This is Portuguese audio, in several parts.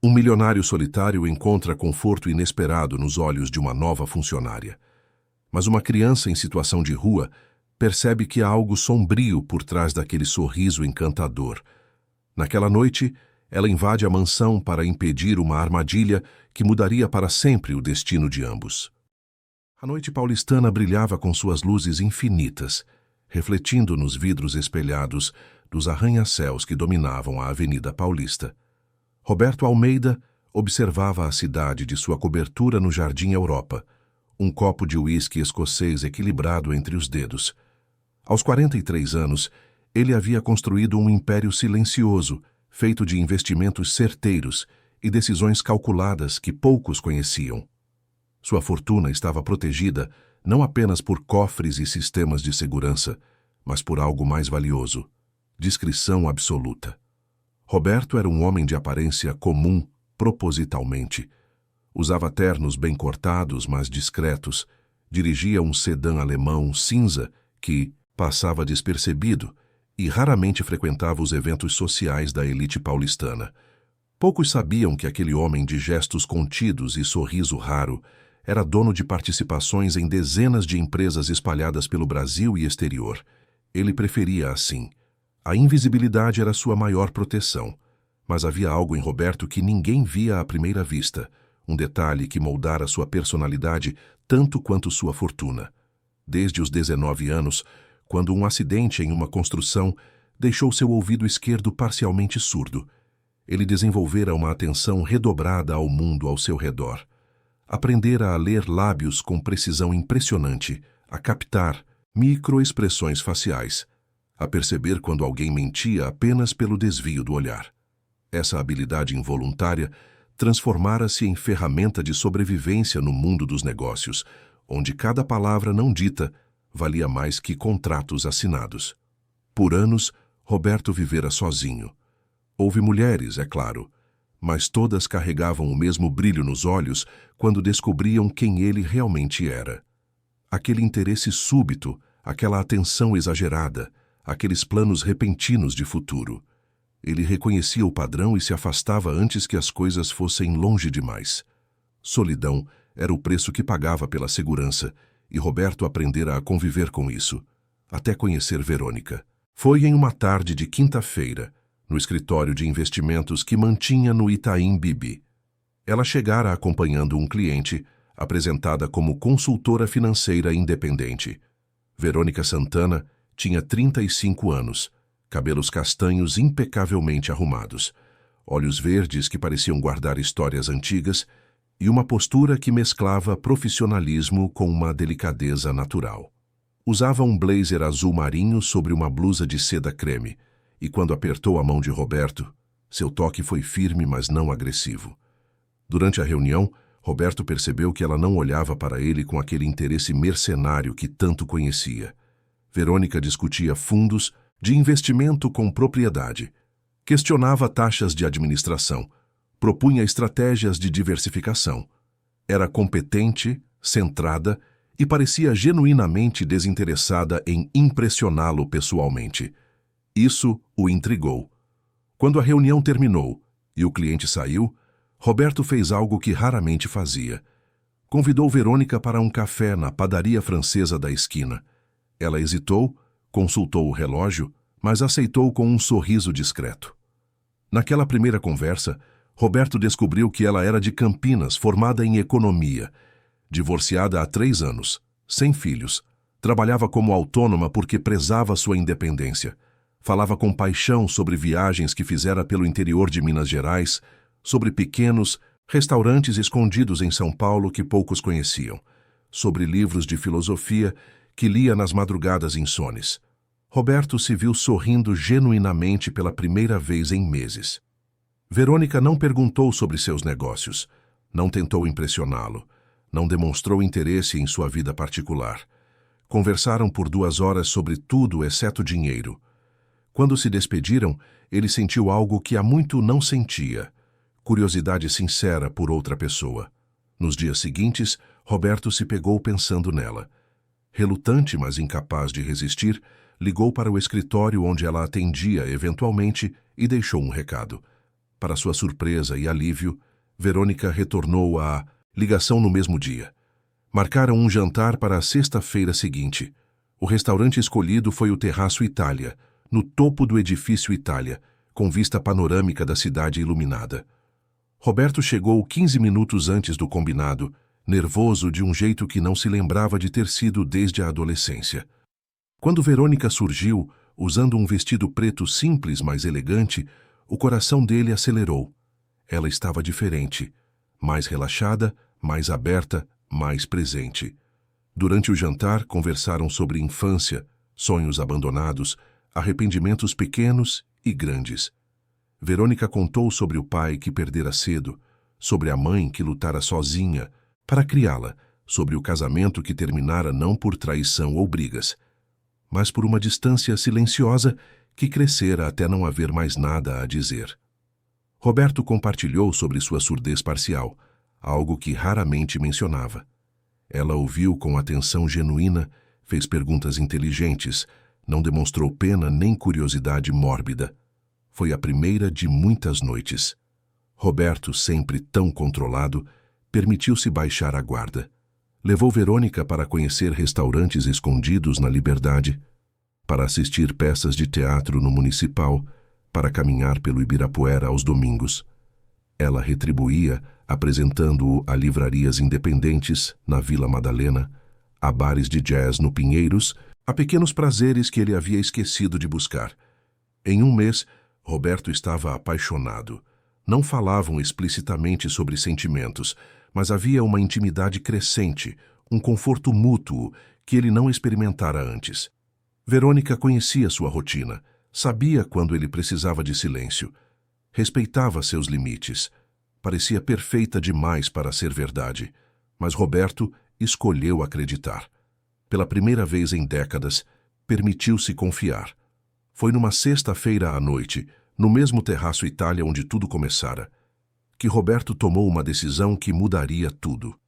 Um milionário solitário encontra conforto inesperado nos olhos de uma nova funcionária. Mas uma criança em situação de rua percebe que há algo sombrio por trás daquele sorriso encantador. Naquela noite, ela invade a mansão para impedir uma armadilha que mudaria para sempre o destino de ambos. A noite paulistana brilhava com suas luzes infinitas, refletindo nos vidros espelhados dos arranha-céus que dominavam a Avenida Paulista. Roberto Almeida observava a cidade de sua cobertura no Jardim Europa, um copo de uísque escocês equilibrado entre os dedos. Aos 43 anos, ele havia construído um império silencioso, feito de investimentos certeiros e decisões calculadas que poucos conheciam. Sua fortuna estava protegida não apenas por cofres e sistemas de segurança, mas por algo mais valioso: discrição absoluta. Roberto era um homem de aparência comum, propositalmente. Usava ternos bem cortados, mas discretos. Dirigia um sedã alemão cinza que passava despercebido e raramente frequentava os eventos sociais da elite paulistana. Poucos sabiam que aquele homem de gestos contidos e sorriso raro era dono de participações em dezenas de empresas espalhadas pelo Brasil e exterior. Ele preferia assim. A invisibilidade era sua maior proteção, mas havia algo em Roberto que ninguém via à primeira vista, um detalhe que moldara sua personalidade tanto quanto sua fortuna. Desde os 19 anos, quando um acidente em uma construção deixou seu ouvido esquerdo parcialmente surdo, ele desenvolvera uma atenção redobrada ao mundo ao seu redor. Aprendera a ler lábios com precisão impressionante, a captar microexpressões faciais, a perceber quando alguém mentia apenas pelo desvio do olhar. Essa habilidade involuntária transformara-se em ferramenta de sobrevivência no mundo dos negócios, onde cada palavra não dita valia mais que contratos assinados. Por anos, Roberto vivera sozinho. Houve mulheres, é claro, mas todas carregavam o mesmo brilho nos olhos quando descobriam quem ele realmente era. Aquele interesse súbito, aquela atenção exagerada, aqueles planos repentinos de futuro. Ele reconhecia o padrão e se afastava antes que as coisas fossem longe demais. Solidão era o preço que pagava pela segurança, e Roberto aprendera a conviver com isso, até conhecer Verônica. Foi em uma tarde de quinta-feira, no escritório de investimentos que mantinha no Itaim Bibi. Ela chegara acompanhando um cliente, apresentada como consultora financeira independente. Verônica Santana tinha 35 anos, cabelos castanhos impecavelmente arrumados, olhos verdes que pareciam guardar histórias antigas e uma postura que mesclava profissionalismo com uma delicadeza natural. Usava um blazer azul marinho sobre uma blusa de seda creme, e quando apertou a mão de Roberto, seu toque foi firme, mas não agressivo. Durante a reunião, Roberto percebeu que ela não olhava para ele com aquele interesse mercenário que tanto conhecia. Verônica discutia fundos de investimento com propriedade, questionava taxas de administração, propunha estratégias de diversificação. Era competente, centrada e parecia genuinamente desinteressada em impressioná-lo pessoalmente. Isso o intrigou. Quando a reunião terminou e o cliente saiu, Roberto fez algo que raramente fazia. Convidou Verônica para um café na padaria francesa da esquina. Ela hesitou, consultou o relógio, mas aceitou com um sorriso discreto. Naquela primeira conversa, Roberto descobriu que ela era de Campinas, formada em economia, divorciada há 3 anos, sem filhos, trabalhava como autônoma porque prezava sua independência. Falava com paixão sobre viagens que fizera pelo interior de Minas Gerais, sobre pequenos restaurantes escondidos em São Paulo que poucos conheciam, sobre livros de filosofia que lia nas madrugadas insones. Roberto se viu sorrindo genuinamente pela primeira vez em meses. Verônica não perguntou sobre seus negócios, não tentou impressioná-lo, não demonstrou interesse em sua vida particular. Conversaram por 2 horas sobre tudo exceto dinheiro. Quando se despediram, ele sentiu algo que há muito não sentia: curiosidade sincera por outra pessoa. Nos dias seguintes, Roberto se pegou pensando nela. Relutante, mas incapaz de resistir, ligou para o escritório onde ela atendia eventualmente e deixou um recado. Para sua surpresa e alívio, Verônica retornou à ligação no mesmo dia. Marcaram um jantar para a sexta-feira seguinte. O restaurante escolhido foi o Terraço Itália, no topo do edifício Itália, com vista panorâmica da cidade iluminada. Roberto chegou 15 minutos antes do combinado, nervoso de um jeito que não se lembrava de ter sido desde a adolescência. Quando Verônica surgiu, usando um vestido preto simples, mas elegante, o coração dele acelerou. Ela estava diferente, mais relaxada, mais aberta, mais presente. Durante o jantar, conversaram sobre infância, sonhos abandonados, arrependimentos pequenos e grandes. Verônica contou sobre o pai que perdera cedo, sobre a mãe que lutara sozinha para criá-la, sobre o casamento que terminara não por traição ou brigas, mas por uma distância silenciosa que crescera até não haver mais nada a dizer. Roberto compartilhou sobre sua surdez parcial, algo que raramente mencionava. Ela ouviu com atenção genuína, fez perguntas inteligentes, não demonstrou pena nem curiosidade mórbida. Foi a primeira de muitas noites. Roberto, sempre tão controlado, permitiu-se baixar a guarda. Levou Verônica para conhecer restaurantes escondidos na Liberdade, para assistir peças de teatro no Municipal, para caminhar pelo Ibirapuera aos domingos. Ela retribuía, apresentando-o a livrarias independentes na Vila Madalena, a bares de jazz no Pinheiros, a pequenos prazeres que ele havia esquecido de buscar. Em um mês, Roberto estava apaixonado. Não falavam explicitamente sobre sentimentos, mas havia uma intimidade crescente, um conforto mútuo que ele não experimentara antes. Verônica conhecia sua rotina, sabia quando ele precisava de silêncio, respeitava seus limites. Parecia perfeita demais para ser verdade, mas Roberto escolheu acreditar. Pela primeira vez em décadas, permitiu-se confiar. Foi numa sexta-feira à noite, no mesmo Terraço Itália onde tudo começara, que Roberto tomou uma decisão que mudaria tudo.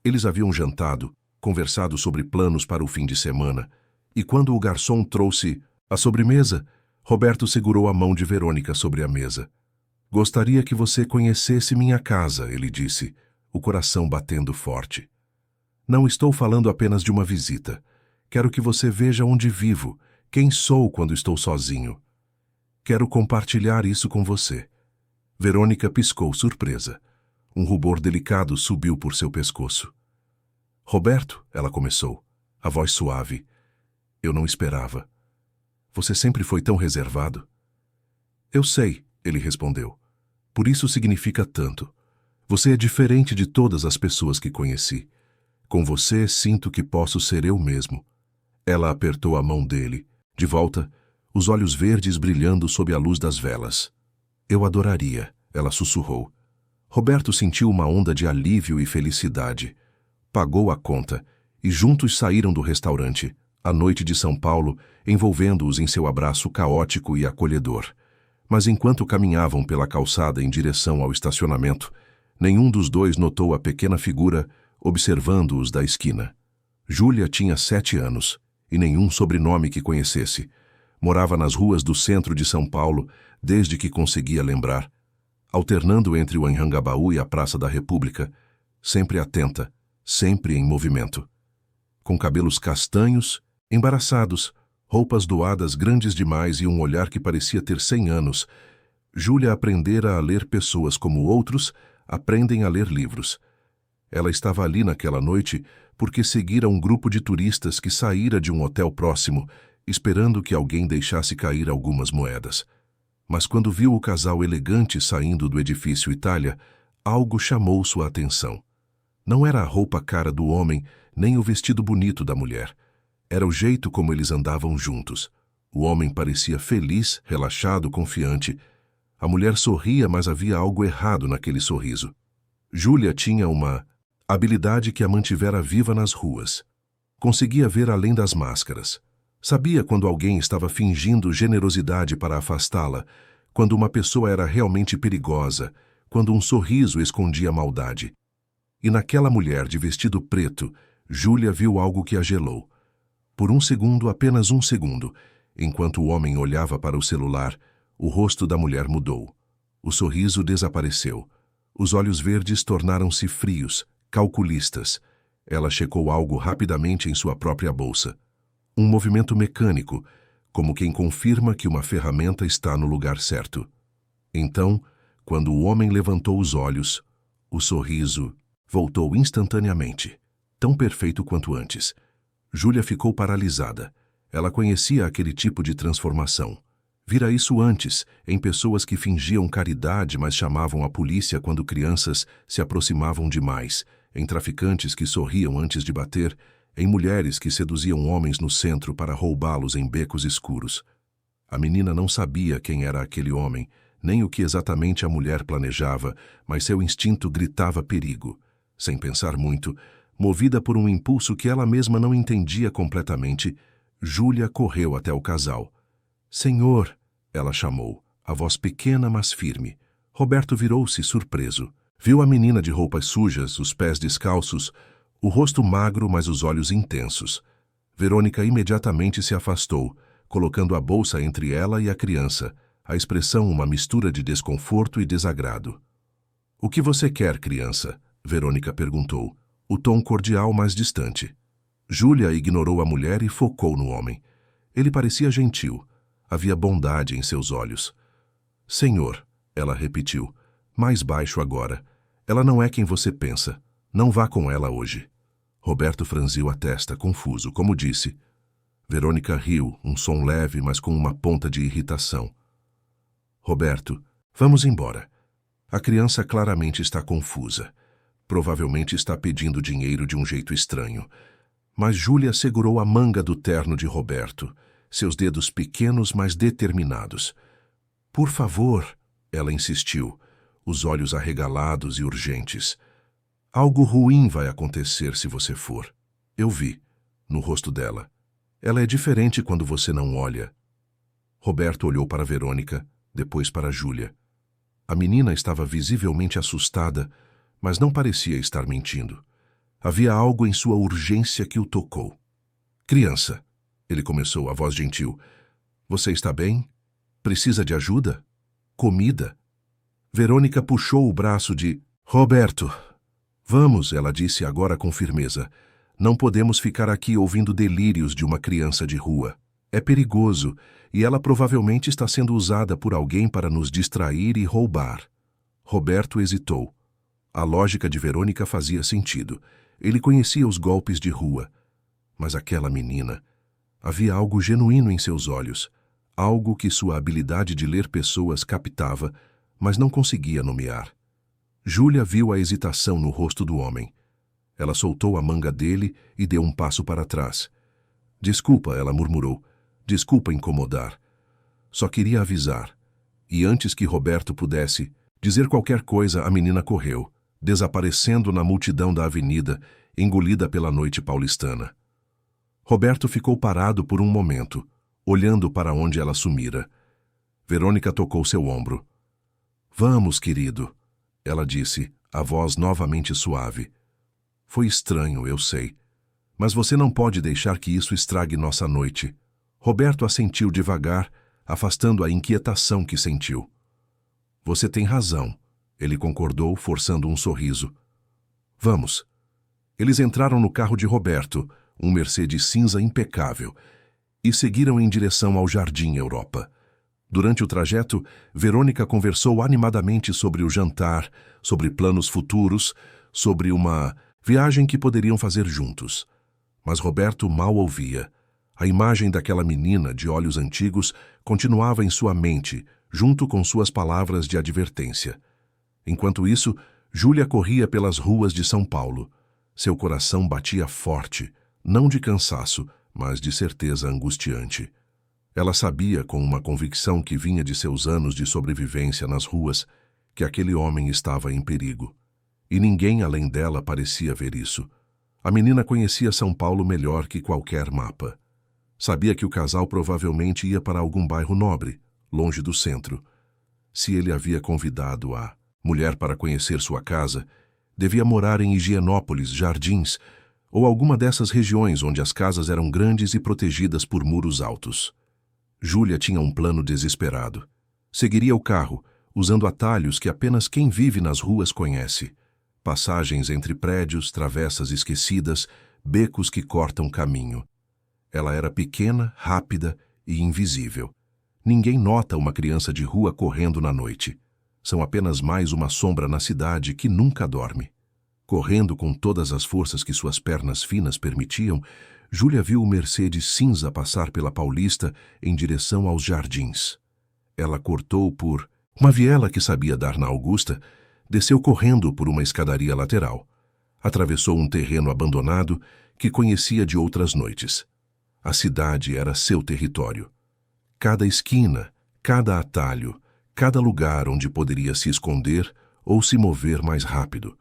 Eles haviam jantado, conversado sobre planos para o fim de semana, e quando o garçom trouxe a sobremesa, Roberto segurou a mão de Verônica sobre a mesa. "Gostaria que você conhecesse minha casa", ele disse, o coração batendo forte. "Não estou falando apenas de uma visita. Quero que você veja onde vivo, quem sou quando estou sozinho. Quero compartilhar isso com você." Verônica piscou surpresa. Um rubor delicado subiu por seu pescoço. "Roberto", ela começou, a voz suave. "Eu não esperava. Você sempre foi tão reservado." "Eu sei", ele respondeu. "Por isso significa tanto. Você é diferente de todas as pessoas que conheci. Com você, sinto que posso ser eu mesmo." Ela apertou a mão dele, de volta, os olhos verdes brilhando sob a luz das velas. "Eu adoraria", ela sussurrou. Roberto sentiu uma onda de alívio e felicidade. Pagou a conta e juntos saíram do restaurante, a noite de São Paulo, envolvendo-os em seu abraço caótico e acolhedor. Mas enquanto caminhavam pela calçada em direção ao estacionamento, nenhum dos dois notou a pequena figura observando-os da esquina. Júlia tinha 7 anos, e nenhum sobrenome que conhecesse. Morava nas ruas do centro de São Paulo, desde que conseguia lembrar, alternando entre o Anhangabaú e a Praça da República, sempre atenta, sempre em movimento. Com cabelos castanhos, embaraçados, roupas doadas grandes demais e um olhar que parecia ter 100 anos, Júlia aprendera a ler pessoas como outros aprendem a ler livros. Ela estava ali naquela noite porque seguira um grupo de turistas que saíra de um hotel próximo, esperando que alguém deixasse cair algumas moedas. Mas quando viu o casal elegante saindo do edifício Itália, algo chamou sua atenção. Não era a roupa cara do homem, nem o vestido bonito da mulher. Era o jeito como eles andavam juntos. O homem parecia feliz, relaxado, confiante. A mulher sorria, mas havia algo errado naquele sorriso. Júlia tinha uma habilidade que a mantivera viva nas ruas. Conseguia ver além das máscaras. Sabia quando alguém estava fingindo generosidade para afastá-la, quando uma pessoa era realmente perigosa, quando um sorriso escondia maldade. E naquela mulher de vestido preto, Júlia viu algo que a gelou. Por um segundo, apenas um segundo, enquanto o homem olhava para o celular, o rosto da mulher mudou. O sorriso desapareceu. Os olhos verdes tornaram-se frios, calculistas. Ela checou algo rapidamente em sua própria bolsa. Um movimento mecânico, como quem confirma que uma ferramenta está no lugar certo. Então, quando o homem levantou os olhos, o sorriso voltou instantaneamente, tão perfeito quanto antes. Júlia ficou paralisada. Ela conhecia aquele tipo de transformação. Vira isso antes, em pessoas que fingiam caridade, mas chamavam a polícia quando crianças se aproximavam demais, em traficantes que sorriam antes de bater, em mulheres que seduziam homens no centro para roubá-los em becos escuros. A menina não sabia quem era aquele homem, nem o que exatamente a mulher planejava, mas seu instinto gritava perigo. Sem pensar muito, movida por um impulso que ela mesma não entendia completamente, Júlia correu até o casal. "Senhor!" ela chamou, a voz pequena mas firme. Roberto virou-se surpreso. Viu a menina de roupas sujas, os pés descalços, o rosto magro, mas os olhos intensos. Verônica imediatamente se afastou, colocando a bolsa entre ela e a criança, a expressão uma mistura de desconforto e desagrado. "O que você quer, criança?" Verônica perguntou, o tom cordial mas distante. Júlia ignorou a mulher e focou no homem. Ele parecia gentil. Havia bondade em seus olhos. "Senhor", ela repetiu, mais baixo agora. "Ela não é quem você pensa. Não vá com ela hoje." Roberto franziu a testa, confuso, como disse. Verônica riu, um som leve, mas com uma ponta de irritação. "Roberto, vamos embora. A criança claramente está confusa. Provavelmente está pedindo dinheiro de um jeito estranho." Mas Júlia segurou a manga do terno de Roberto, seus dedos pequenos, mas determinados. "Por favor", ela insistiu, os olhos arregalados e urgentes. "Algo ruim vai acontecer se você for. Eu vi, no rosto dela. Ela é diferente quando você não olha." Roberto olhou para Verônica, depois para Júlia. A menina estava visivelmente assustada, mas não parecia estar mentindo. Havia algo em sua urgência que o tocou. "Criança", ele começou, a voz gentil. "Você está bem? Precisa de ajuda? Comida?" Verônica puxou o braço de Roberto. "Vamos", ela disse agora com firmeza. "Não podemos ficar aqui ouvindo delírios de uma criança de rua. É perigoso, e ela provavelmente está sendo usada por alguém para nos distrair e roubar." Roberto hesitou. A lógica de Verônica fazia sentido. Ele conhecia os golpes de rua. Mas aquela menina... Havia algo genuíno em seus olhos, algo que sua habilidade de ler pessoas captava, mas não conseguia nomear. Júlia viu a hesitação no rosto do homem. Ela soltou a manga dele e deu um passo para trás. "Desculpa", ela murmurou. "Desculpa incomodar. Só queria avisar." E antes que Roberto pudesse dizer qualquer coisa, a menina correu, desaparecendo na multidão da avenida, engolida pela noite paulistana. Roberto ficou parado por um momento, olhando para onde ela sumira. Verônica tocou seu ombro. "Vamos, querido", ela disse, a voz novamente suave. "Foi estranho, eu sei. Mas você não pode deixar que isso estrague nossa noite." Roberto assentiu devagar, afastando a inquietação que sentiu. "Você tem razão", ele concordou, forçando um sorriso. "Vamos." Eles entraram no carro de Roberto, um Mercedes cinza impecável, e seguiram em direção ao Jardim Europa. Durante o trajeto, Verônica conversou animadamente sobre o jantar, sobre planos futuros, sobre uma viagem que poderiam fazer juntos. Mas Roberto mal ouvia. A imagem daquela menina de olhos antigos continuava em sua mente, junto com suas palavras de advertência. Enquanto isso, Júlia corria pelas ruas de São Paulo. Seu coração batia forte, não de cansaço, mas de certeza angustiante. Ela sabia, com uma convicção que vinha de seus anos de sobrevivência nas ruas, que aquele homem estava em perigo. E ninguém além dela parecia ver isso. A menina conhecia São Paulo melhor que qualquer mapa. Sabia que o casal provavelmente ia para algum bairro nobre, longe do centro. Se ele havia convidado a mulher para conhecer sua casa, devia morar em Higienópolis, Jardins, ou alguma dessas regiões onde as casas eram grandes e protegidas por muros altos. Júlia tinha um plano desesperado. Seguiria o carro, usando atalhos que apenas quem vive nas ruas conhece. Passagens entre prédios, travessas esquecidas, becos que cortam caminho. Ela era pequena, rápida e invisível. Ninguém nota uma criança de rua correndo na noite. São apenas mais uma sombra na cidade que nunca dorme. Correndo com todas as forças que suas pernas finas permitiam, Júlia viu o Mercedes cinza passar pela Paulista em direção aos Jardins. Ela cortou por uma viela que sabia dar na Augusta, desceu correndo por uma escadaria lateral. Atravessou um terreno abandonado que conhecia de outras noites. A cidade era seu território. Cada esquina, cada atalho, cada lugar onde poderia se esconder ou se mover mais rápido.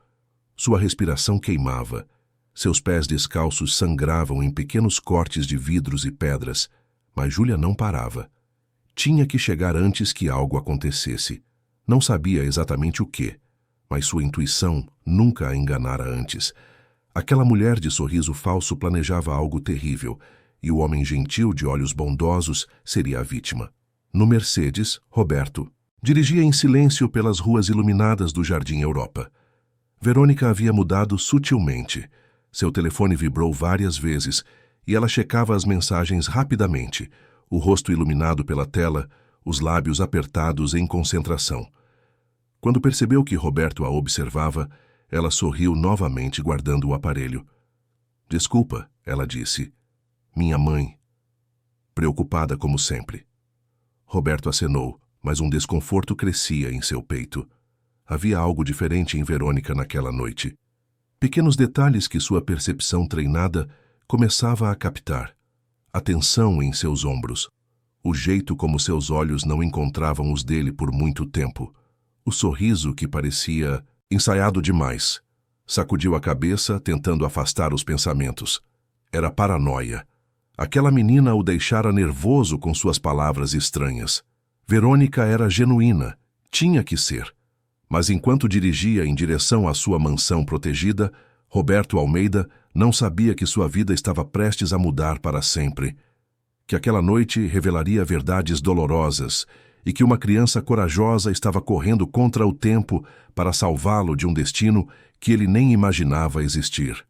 Sua respiração queimava. Seus pés descalços sangravam em pequenos cortes de vidros e pedras, mas Júlia não parava. Tinha que chegar antes que algo acontecesse. Não sabia exatamente o quê, mas sua intuição nunca a enganara antes. Aquela mulher de sorriso falso planejava algo terrível, e o homem gentil de olhos bondosos seria a vítima. No Mercedes, Roberto dirigia em silêncio pelas ruas iluminadas do Jardim Europa. Verônica havia mudado sutilmente. Seu telefone vibrou várias vezes e ela checava as mensagens rapidamente, o rosto iluminado pela tela, os lábios apertados em concentração. Quando percebeu que Roberto a observava, ela sorriu novamente guardando o aparelho. "Desculpa", ela disse. "Minha mãe." Preocupada como sempre. Roberto acenou, mas um desconforto crescia em seu peito. Havia algo diferente em Verônica naquela noite. Pequenos detalhes que sua percepção treinada começava a captar. A tensão em seus ombros. O jeito como seus olhos não encontravam os dele por muito tempo. O sorriso que parecia ensaiado demais. Sacudiu a cabeça, tentando afastar os pensamentos. Era paranoia. Aquela menina o deixara nervoso com suas palavras estranhas. Verônica era genuína. Tinha que ser. Mas enquanto dirigia em direção à sua mansão protegida, Roberto Almeida não sabia que sua vida estava prestes a mudar para sempre. Que aquela noite revelaria verdades dolorosas e que uma criança corajosa estava correndo contra o tempo para salvá-lo de um destino que ele nem imaginava existir.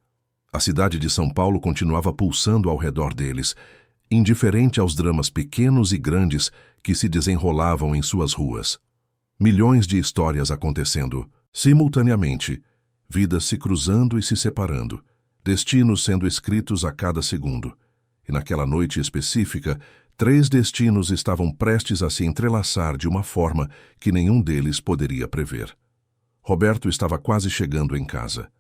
A cidade de São Paulo continuava pulsando ao redor deles, indiferente aos dramas pequenos e grandes que se desenrolavam em suas ruas. Milhões de histórias acontecendo, simultaneamente, vidas se cruzando e se separando, destinos sendo escritos a cada segundo. E naquela noite específica, 3 destinos estavam prestes a se entrelaçar de uma forma que nenhum deles poderia prever. Roberto estava quase chegando em casa.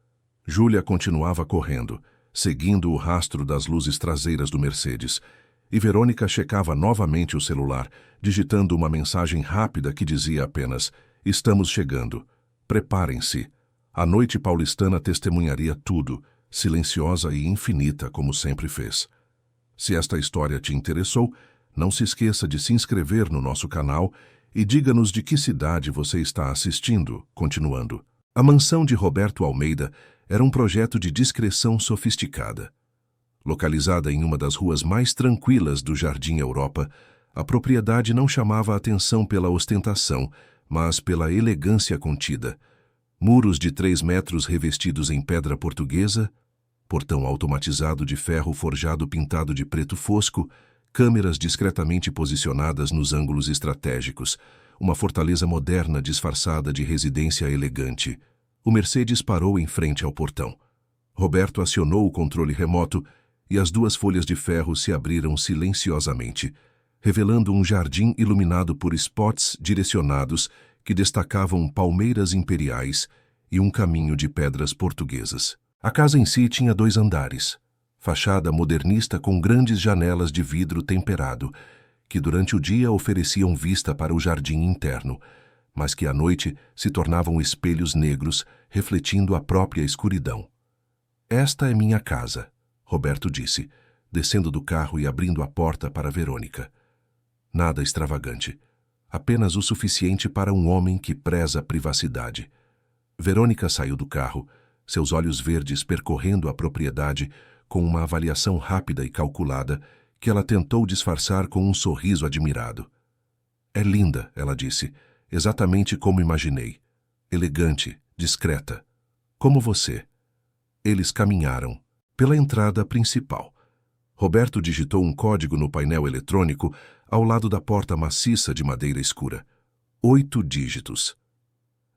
Júlia continuava correndo, seguindo o rastro das luzes traseiras do Mercedes, e Verônica checava novamente o celular, digitando uma mensagem rápida que dizia apenas: "Estamos chegando. Preparem-se." A noite paulistana testemunharia tudo, silenciosa e infinita como sempre fez. Se esta história te interessou, não se esqueça de se inscrever no nosso canal e diga-nos de que cidade você está assistindo, continuando. A mansão de Roberto Almeida era um projeto de discrição sofisticada. Localizada em uma das ruas mais tranquilas do Jardim Europa, a propriedade não chamava a atenção pela ostentação, mas pela elegância contida. Muros de 3 metros revestidos em pedra portuguesa, portão automatizado de ferro forjado pintado de preto fosco, câmeras discretamente posicionadas nos ângulos estratégicos, uma fortaleza moderna disfarçada de residência elegante. O Mercedes parou em frente ao portão. Roberto acionou o controle remoto e as 2 folhas de ferro se abriram silenciosamente, revelando um jardim iluminado por spots direcionados que destacavam palmeiras imperiais e um caminho de pedras portuguesas. A casa em si tinha 2 andares, fachada modernista com grandes janelas de vidro temperado, que durante o dia ofereciam vista para o jardim interno, mas que à noite se tornavam espelhos negros, refletindo a própria escuridão. "Esta é minha casa", Roberto disse, descendo do carro e abrindo a porta para Verônica. Nada extravagante, apenas o suficiente para um homem que preza a privacidade. Verônica saiu do carro, seus olhos verdes percorrendo a propriedade com uma avaliação rápida e calculada que ela tentou disfarçar com um sorriso admirado. "É linda", ela disse. exatamente como imaginei. Elegante, discreta. Como você. Eles caminharam pela entrada principal. Roberto digitou um código no painel eletrônico ao lado da porta maciça de madeira escura. 8 dígitos.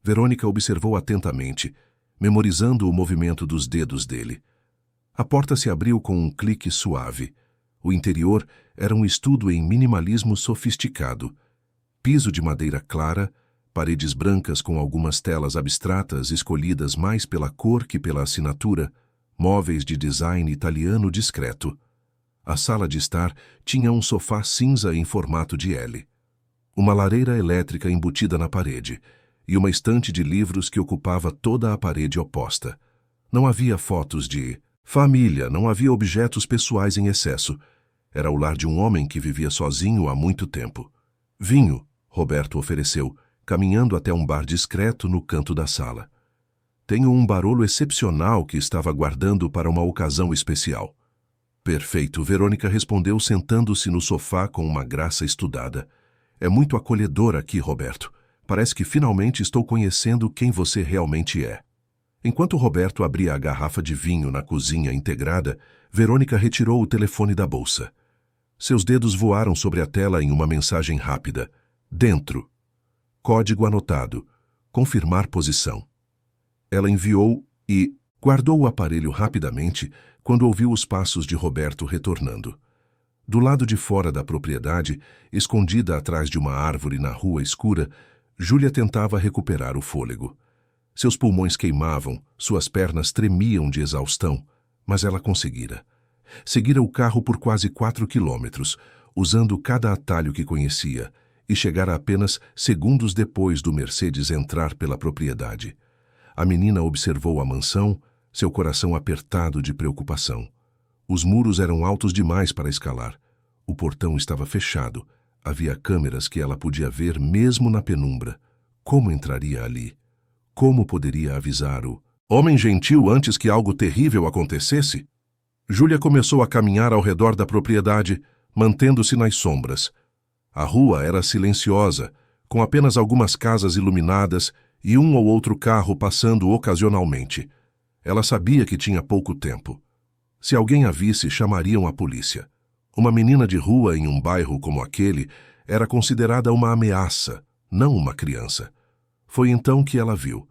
Verônica observou atentamente, memorizando o movimento dos dedos dele. A porta se abriu com um clique suave. O interior era um estudo em minimalismo sofisticado. Piso de madeira clara, paredes brancas com algumas telas abstratas escolhidas mais pela cor que pela assinatura, móveis de design italiano discreto. A sala de estar tinha um sofá cinza em formato de L. Uma lareira elétrica embutida na parede e uma estante de livros que ocupava toda a parede oposta. Não havia fotos de família, não havia objetos pessoais em excesso. Era o lar de um homem que vivia sozinho há muito tempo. Vinho, Roberto ofereceu, caminhando até um bar discreto no canto da sala. Tenho um barolo excepcional que estava guardando para uma ocasião especial. Perfeito, Verônica respondeu sentando-se no sofá com uma graça estudada. É muito acolhedor aqui, Roberto. Parece que finalmente estou conhecendo quem você realmente é. Enquanto Roberto abria a garrafa de vinho na cozinha integrada, Verônica retirou o telefone da bolsa. Seus dedos voaram sobre a tela em uma mensagem rápida. Dentro. Código anotado. Confirmar posição. Ela enviou e guardou o aparelho rapidamente quando ouviu os passos de Roberto retornando. Do lado de fora da propriedade, escondida atrás de uma árvore na rua escura, Júlia tentava recuperar o fôlego. Seus pulmões queimavam, suas pernas tremiam de exaustão, mas ela conseguira. Seguira o carro por quase 4 quilômetros, usando cada atalho que conhecia, e chegara apenas segundos depois do Mercedes entrar pela propriedade. A menina observou a mansão, seu coração apertado de preocupação. Os muros eram altos demais para escalar. O portão estava fechado. Havia câmeras que ela podia ver mesmo na penumbra. Como entraria ali? Como poderia avisar o homem gentil antes que algo terrível acontecesse? Júlia começou a caminhar ao redor da propriedade, mantendo-se nas sombras. A rua era silenciosa, com apenas algumas casas iluminadas e um ou outro carro passando ocasionalmente. Ela sabia que tinha pouco tempo. Se alguém a visse, chamariam a polícia. Uma menina de rua em um bairro como aquele era considerada uma ameaça, não uma criança. Foi então que ela viu.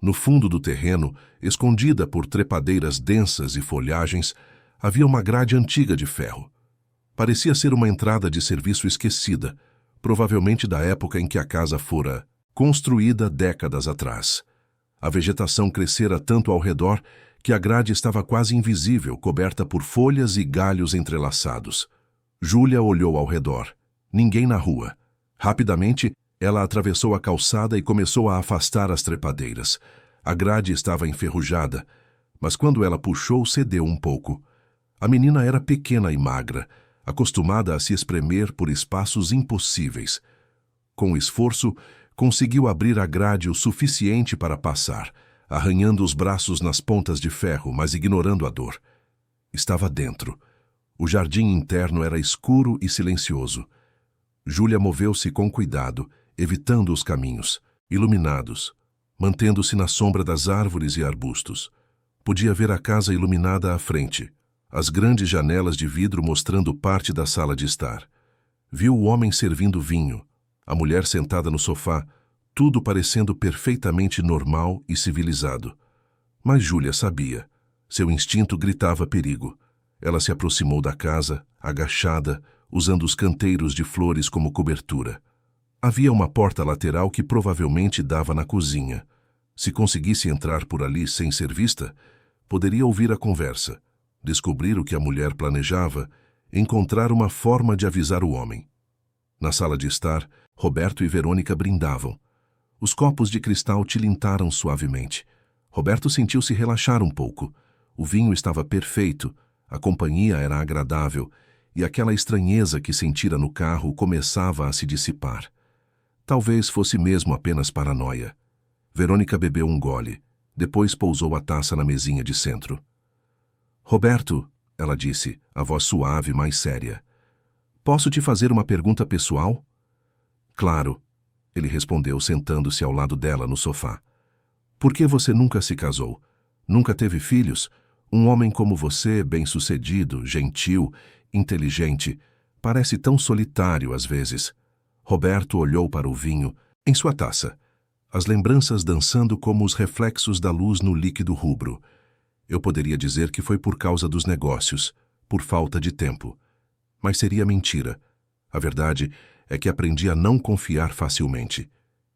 No fundo do terreno, escondida por trepadeiras densas e folhagens, havia uma grade antiga de ferro. Parecia ser uma entrada de serviço esquecida, provavelmente da época em que a casa fora construída décadas atrás. A vegetação crescera tanto ao redor que a grade estava quase invisível, coberta por folhas e galhos entrelaçados. Júlia olhou ao redor. Ninguém na rua. Rapidamente, ela atravessou a calçada e começou a afastar as trepadeiras. A grade estava enferrujada, mas quando ela puxou, cedeu um pouco. A menina era pequena e magra, acostumada a se espremer por espaços impossíveis. Com esforço, conseguiu abrir a grade o suficiente para passar, arranhando os braços nas pontas de ferro, mas ignorando a dor. Estava dentro. O jardim interno era escuro e silencioso. Júlia moveu-se com cuidado, evitando os caminhos, iluminados, mantendo-se na sombra das árvores e arbustos. Podia ver a casa iluminada à frente, as grandes janelas de vidro mostrando parte da sala de estar. Viu o homem servindo vinho, a mulher sentada no sofá, tudo parecendo perfeitamente normal e civilizado. Mas Júlia sabia. Seu instinto gritava perigo. Ela se aproximou da casa, agachada, usando os canteiros de flores como cobertura. Havia uma porta lateral que provavelmente dava na cozinha. Se conseguisse entrar por ali sem ser vista, poderia ouvir a conversa, descobrir o que a mulher planejava, encontrar uma forma de avisar o homem. Na sala de estar, Roberto e Verônica brindavam. Os copos de cristal tilintaram suavemente. Roberto sentiu-se relaxar um pouco. O vinho estava perfeito, a companhia era agradável, e aquela estranheza que sentira no carro começava a se dissipar. Talvez fosse mesmo apenas paranoia. Verônica bebeu um gole, depois pousou a taça na mesinha de centro. Roberto, ela disse, a voz suave, mais séria. Posso te fazer uma pergunta pessoal? Claro. Ele respondeu, sentando-se ao lado dela no sofá. Por que você nunca se casou? Nunca teve filhos? Um homem como você, bem-sucedido, gentil, inteligente, parece tão solitário às vezes. Roberto olhou para o vinho em sua taça, as lembranças dançando como os reflexos da luz no líquido rubro. Eu poderia dizer que foi por causa dos negócios, por falta de tempo. Mas seria mentira. A verdade é que aprendi a não confiar facilmente.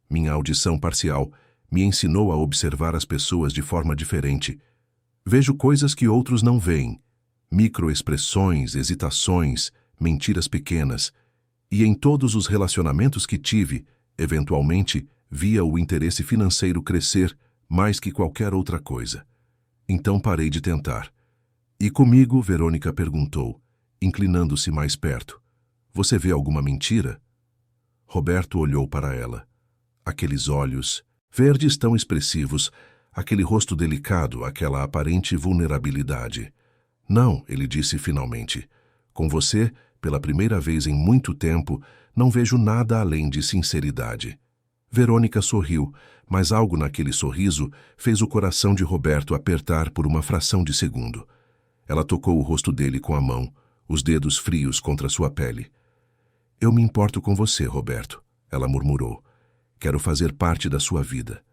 Minha audição parcial me ensinou a observar as pessoas de forma diferente. Vejo coisas que outros não veem. Microexpressões, hesitações, mentiras pequenas. E em todos os relacionamentos que tive, eventualmente, via o interesse financeiro crescer mais que qualquer outra coisa. Então parei de tentar. E comigo, Verônica perguntou, inclinando-se mais perto. Você vê alguma mentira? Roberto olhou para ela. Aqueles olhos, verdes tão expressivos, aquele rosto delicado, aquela aparente vulnerabilidade. Não, ele disse finalmente. Com você, pela primeira vez em muito tempo, não vejo nada além de sinceridade. Verônica sorriu, mas algo naquele sorriso fez o coração de Roberto apertar por uma fração de segundo. Ela tocou o rosto dele com a mão, os dedos frios contra sua pele. Eu me importo com você, Roberto, ela murmurou. Quero fazer parte da sua vida.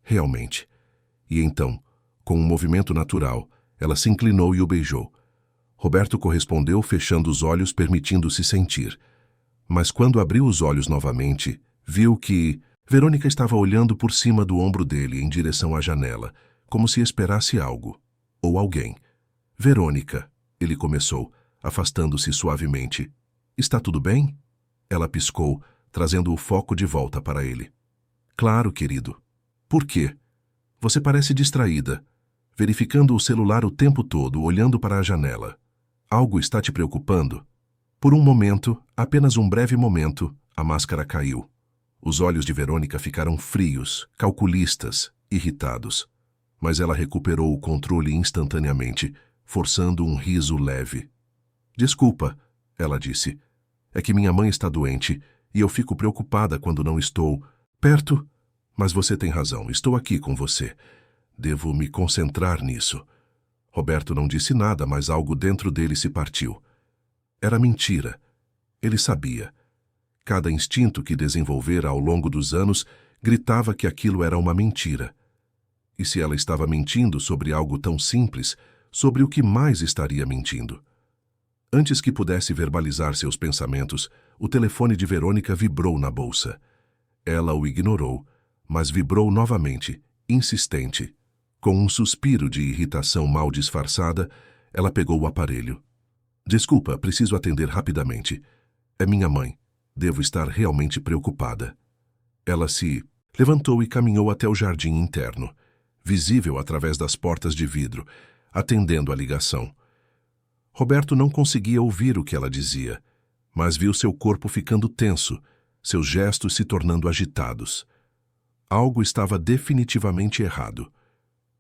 Realmente. E então, com um movimento natural, ela se inclinou e o beijou. Roberto correspondeu, fechando os olhos, permitindo-se sentir. Mas quando abriu os olhos novamente, viu que Verônica estava olhando por cima do ombro dele em direção à janela, como se esperasse algo. Ou alguém. Verônica, ele começou, afastando-se suavemente. Está tudo bem? Ela piscou, trazendo o foco de volta para ele. Claro, querido. Por quê? Você parece distraída, verificando o celular o tempo todo, olhando para a janela. Algo está te preocupando? Por um momento, apenas um breve momento, a máscara caiu. Os olhos de Verônica ficaram frios, calculistas, irritados. Mas ela recuperou o controle instantaneamente, forçando um riso leve. Desculpa, ela disse. É que minha mãe está doente e eu fico preocupada quando não estou perto. Mas você tem razão, estou aqui com você. Devo me concentrar nisso. Roberto não disse nada, mas algo dentro dele se partiu. Era mentira. Ele sabia. Cada instinto que desenvolvera ao longo dos anos gritava que aquilo era uma mentira. E se ela estava mentindo sobre algo tão simples, sobre o que mais estaria mentindo? Antes que pudesse verbalizar seus pensamentos, o telefone de Verônica vibrou na bolsa. Ela o ignorou, mas vibrou novamente, insistente. Com um suspiro de irritação mal disfarçada, ela pegou o aparelho. Desculpa, preciso atender rapidamente. É minha mãe. Devo estar realmente preocupada. Ela se levantou e caminhou até o jardim interno, visível através das portas de vidro, atendendo a ligação. Roberto não conseguia ouvir o que ela dizia, mas viu seu corpo ficando tenso, seus gestos se tornando agitados. Algo estava definitivamente errado.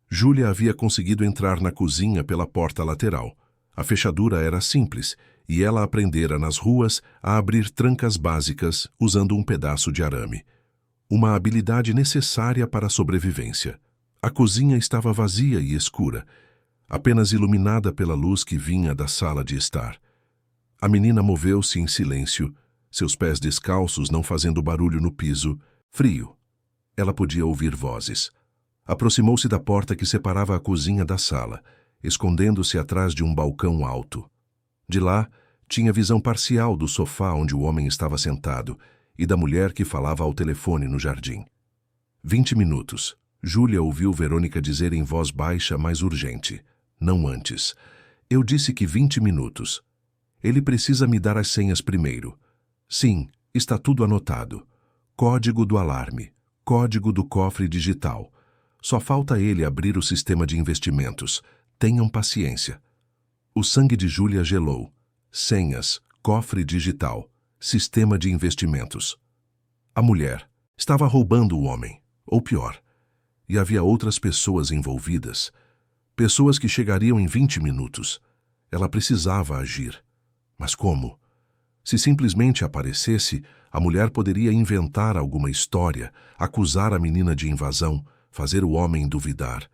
Júlia havia conseguido entrar na cozinha pela porta lateral. A fechadura era simples, e ela aprendera nas ruas a abrir trancas básicas usando um pedaço de arame. Uma habilidade necessária para a sobrevivência. A cozinha estava vazia e escura, apenas iluminada pela luz que vinha da sala de estar. A menina moveu-se em silêncio, seus pés descalços não fazendo barulho no piso, frio. Ela podia ouvir vozes. Aproximou-se da porta que separava a cozinha da sala, escondendo-se atrás de um balcão alto. De lá, tinha visão parcial do sofá onde o homem estava sentado e da mulher que falava ao telefone no jardim. 20 minutos. Júlia ouviu Verônica dizer em voz baixa, mas urgente. Não antes. Eu disse que 20 minutos. Ele precisa me dar as senhas primeiro. Sim, está tudo anotado. Código do alarme. Código do cofre digital. Só falta ele abrir o sistema de investimentos. Tenham paciência. O sangue de Júlia gelou. Senhas, cofre digital, sistema de investimentos. A mulher estava roubando o homem, ou pior. E havia outras pessoas envolvidas. Pessoas que chegariam em 20 minutos. Ela precisava agir. Mas como? Se simplesmente aparecesse, a mulher poderia inventar alguma história, acusar a menina de invasão, fazer o homem duvidar.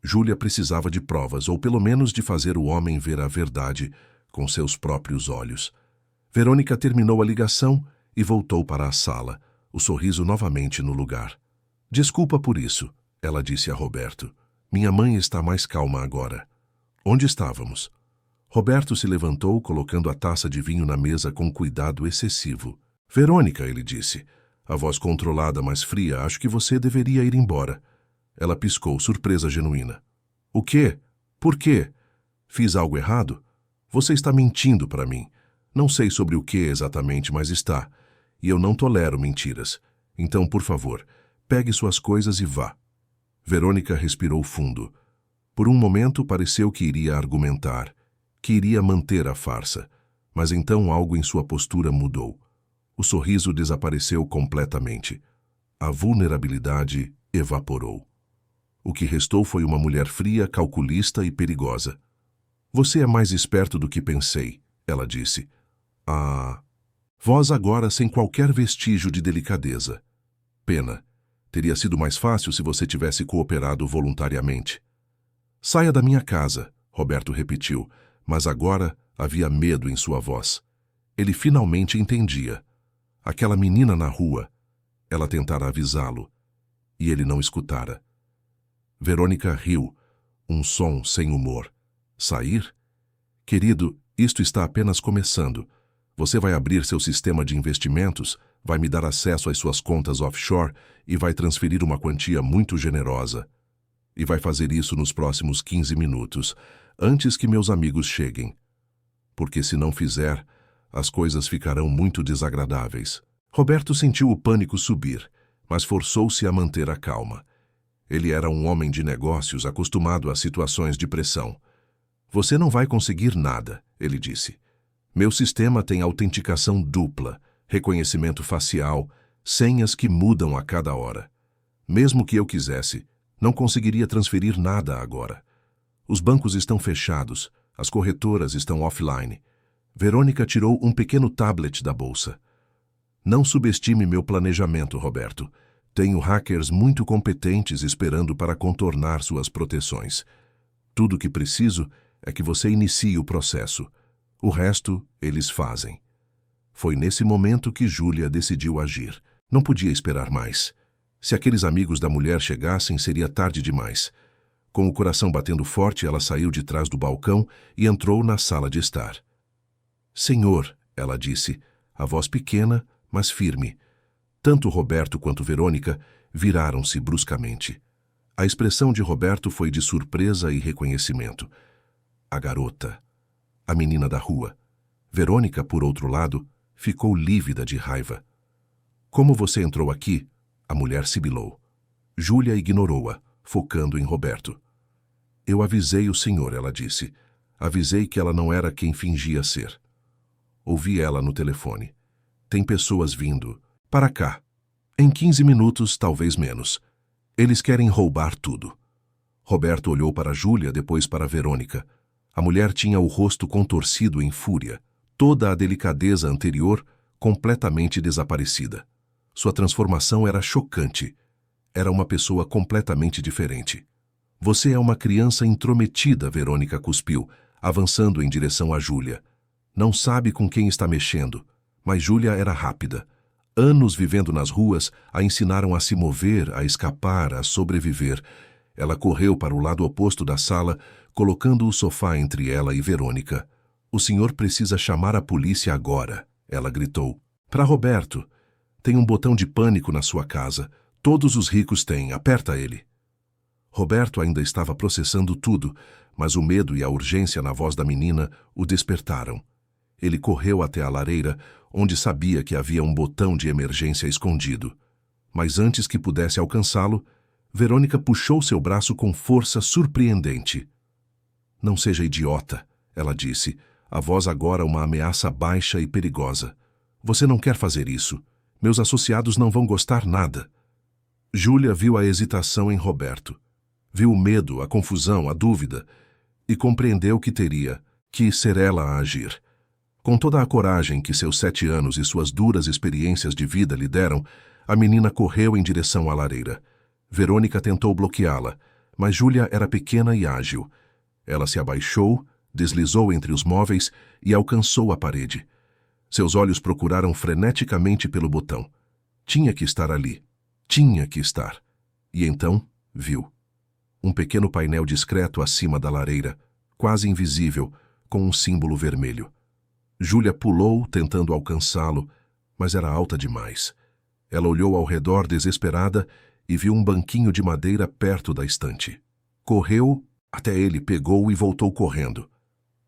Júlia precisava de provas, ou pelo menos de fazer o homem ver a verdade com seus próprios olhos. Verônica terminou a ligação e voltou para a sala, o sorriso novamente no lugar. Desculpa por isso, ela disse a Roberto. Minha mãe está mais calma agora. Onde estávamos? Roberto se levantou, colocando a taça de vinho na mesa com cuidado excessivo. Verônica, ele disse, a voz controlada, mas fria, acho que você deveria ir embora. Ela piscou, surpresa genuína. O quê? Por quê? Fiz algo errado? Você está mentindo para mim. Não sei sobre o que exatamente, mas está. E eu não tolero mentiras. Então, por favor, pegue suas coisas e vá. Verônica respirou fundo. Por um momento pareceu que iria argumentar, que iria manter a farsa, mas então algo em sua postura mudou. O sorriso desapareceu completamente. A vulnerabilidade evaporou. O que restou foi uma mulher fria, calculista e perigosa. Você é mais esperto do que pensei, ela disse. Ah... Voz agora sem qualquer vestígio de delicadeza. Pena. Teria sido mais fácil se você tivesse cooperado voluntariamente. Saia da minha casa, Roberto repetiu, mas agora havia medo em sua voz. Ele finalmente entendia. Aquela menina na rua. Ela tentara avisá-lo. E ele não escutara. Verônica riu, um som sem humor. Sair? Querido, isto está apenas começando. Você vai abrir seu sistema de investimentos, vai me dar acesso às suas contas offshore e vai transferir uma quantia muito generosa. E vai fazer isso nos próximos 15 minutos, antes que meus amigos cheguem. Porque se não fizer, as coisas ficarão muito desagradáveis. Roberto sentiu o pânico subir, mas forçou-se a manter a calma. Ele era um homem de negócios acostumado a situações de pressão. Você não vai conseguir nada, ele disse. Meu sistema tem autenticação dupla, reconhecimento facial, senhas que mudam a cada hora. Mesmo que eu quisesse, não conseguiria transferir nada agora. Os bancos estão fechados, as corretoras estão offline. Verônica tirou um pequeno tablet da bolsa. Não subestime meu planejamento, Roberto. Tenho hackers muito competentes esperando para contornar suas proteções. Tudo o que preciso é que você inicie o processo. O resto, eles fazem. Foi nesse momento que Júlia decidiu agir. Não podia esperar mais. Se aqueles amigos da mulher chegassem, seria tarde demais. Com o coração batendo forte, ela saiu de trás do balcão e entrou na sala de estar. Senhor, ela disse, a voz pequena, mas firme. Tanto Roberto quanto Verônica viraram-se bruscamente. A expressão de Roberto foi de surpresa e reconhecimento. A garota. A menina da rua. Verônica, por outro lado, ficou lívida de raiva. Como você entrou aqui? A mulher sibilou. Júlia ignorou-a, focando em Roberto. Eu avisei o senhor, ela disse. Avisei que ela não era quem fingia ser. Ouvi ela no telefone. Tem pessoas vindo. Para cá. Em 15 minutos, talvez menos. Eles querem roubar tudo. Roberto olhou para Júlia, depois para Verônica. A mulher tinha o rosto contorcido em fúria, toda a delicadeza anterior completamente desaparecida. Sua transformação era chocante. Era uma pessoa completamente diferente. Você é uma criança intrometida, Verônica cuspiu, avançando em direção a Júlia. Não sabe com quem está mexendo, mas Júlia era rápida. Anos vivendo nas ruas a ensinaram a se mover, a escapar, a sobreviver. Ela correu para o lado oposto da sala, colocando o sofá entre ela e Verônica. O senhor precisa chamar a polícia agora, ela gritou. Para Roberto. Tem um botão de pânico na sua casa. Todos os ricos têm, aperta ele. Roberto ainda estava processando tudo, mas o medo e a urgência na voz da menina o despertaram. Ele correu até a lareira, onde sabia que havia um botão de emergência escondido. Mas antes que pudesse alcançá-lo, Verônica puxou seu braço com força surpreendente. Não seja idiota, ela disse, a voz agora uma ameaça baixa e perigosa. Você não quer fazer isso. Meus associados não vão gostar nada. Júlia viu a hesitação em Roberto. Viu o medo, a confusão, a dúvida, e compreendeu que teria que ser ela a agir. Com toda a coragem que seus 7 anos e suas duras experiências de vida lhe deram, a menina correu em direção à lareira. Verônica tentou bloqueá-la, mas Júlia era pequena e ágil. Ela se abaixou, deslizou entre os móveis e alcançou a parede. Seus olhos procuraram freneticamente pelo botão. Tinha que estar ali. Tinha que estar. E então, viu. Um pequeno painel discreto acima da lareira, quase invisível, com um símbolo vermelho. Júlia pulou, tentando alcançá-lo, mas era alta demais. Ela olhou ao redor desesperada e viu um banquinho de madeira perto da estante. Correu até ele, pegou e voltou correndo.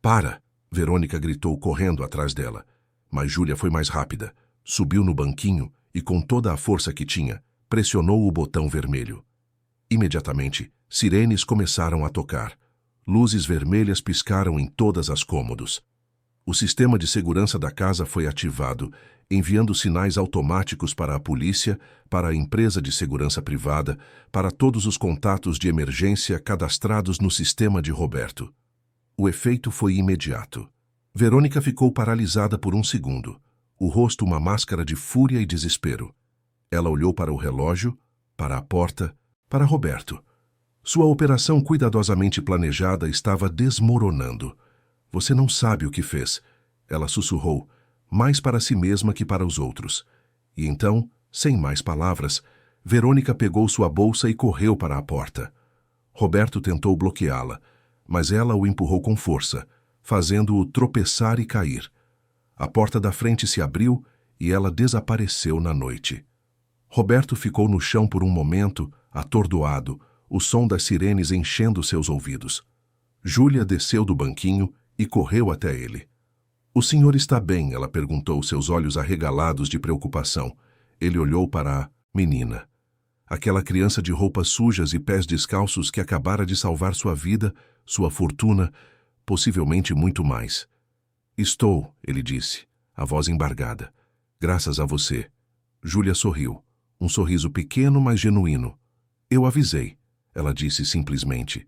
"Para!" Verônica gritou correndo atrás dela. Mas Júlia foi mais rápida. Subiu no banquinho e, com toda a força que tinha, pressionou o botão vermelho. Imediatamente, sirenes começaram a tocar. Luzes vermelhas piscaram em todas as cômodos. O sistema de segurança da casa foi ativado, enviando sinais automáticos para a polícia, para a empresa de segurança privada, para todos os contatos de emergência cadastrados no sistema de Roberto. O efeito foi imediato. Verônica ficou paralisada por um segundo, o rosto uma máscara de fúria e desespero. Ela olhou para o relógio, para a porta, para Roberto. Sua operação cuidadosamente planejada estava desmoronando. "Você não sabe o que fez", ela sussurrou, mais para si mesma que para os outros. E então, sem mais palavras, Verônica pegou sua bolsa e correu para a porta. Roberto tentou bloqueá-la, mas ela o empurrou com força, fazendo-o tropeçar e cair. A porta da frente se abriu e ela desapareceu na noite. Roberto ficou no chão por um momento, atordoado, o som das sirenes enchendo seus ouvidos. Júlia desceu do banquinho e correu até ele. "O senhor está bem?" ela perguntou, seus olhos arregalados de preocupação. Ele olhou para a menina. Aquela criança de roupas sujas e pés descalços que acabara de salvar sua vida, sua fortuna, possivelmente muito mais. "Estou", ele disse, a voz embargada. "Graças a você." Júlia sorriu, um sorriso pequeno, mas genuíno. "Eu avisei", ela disse simplesmente.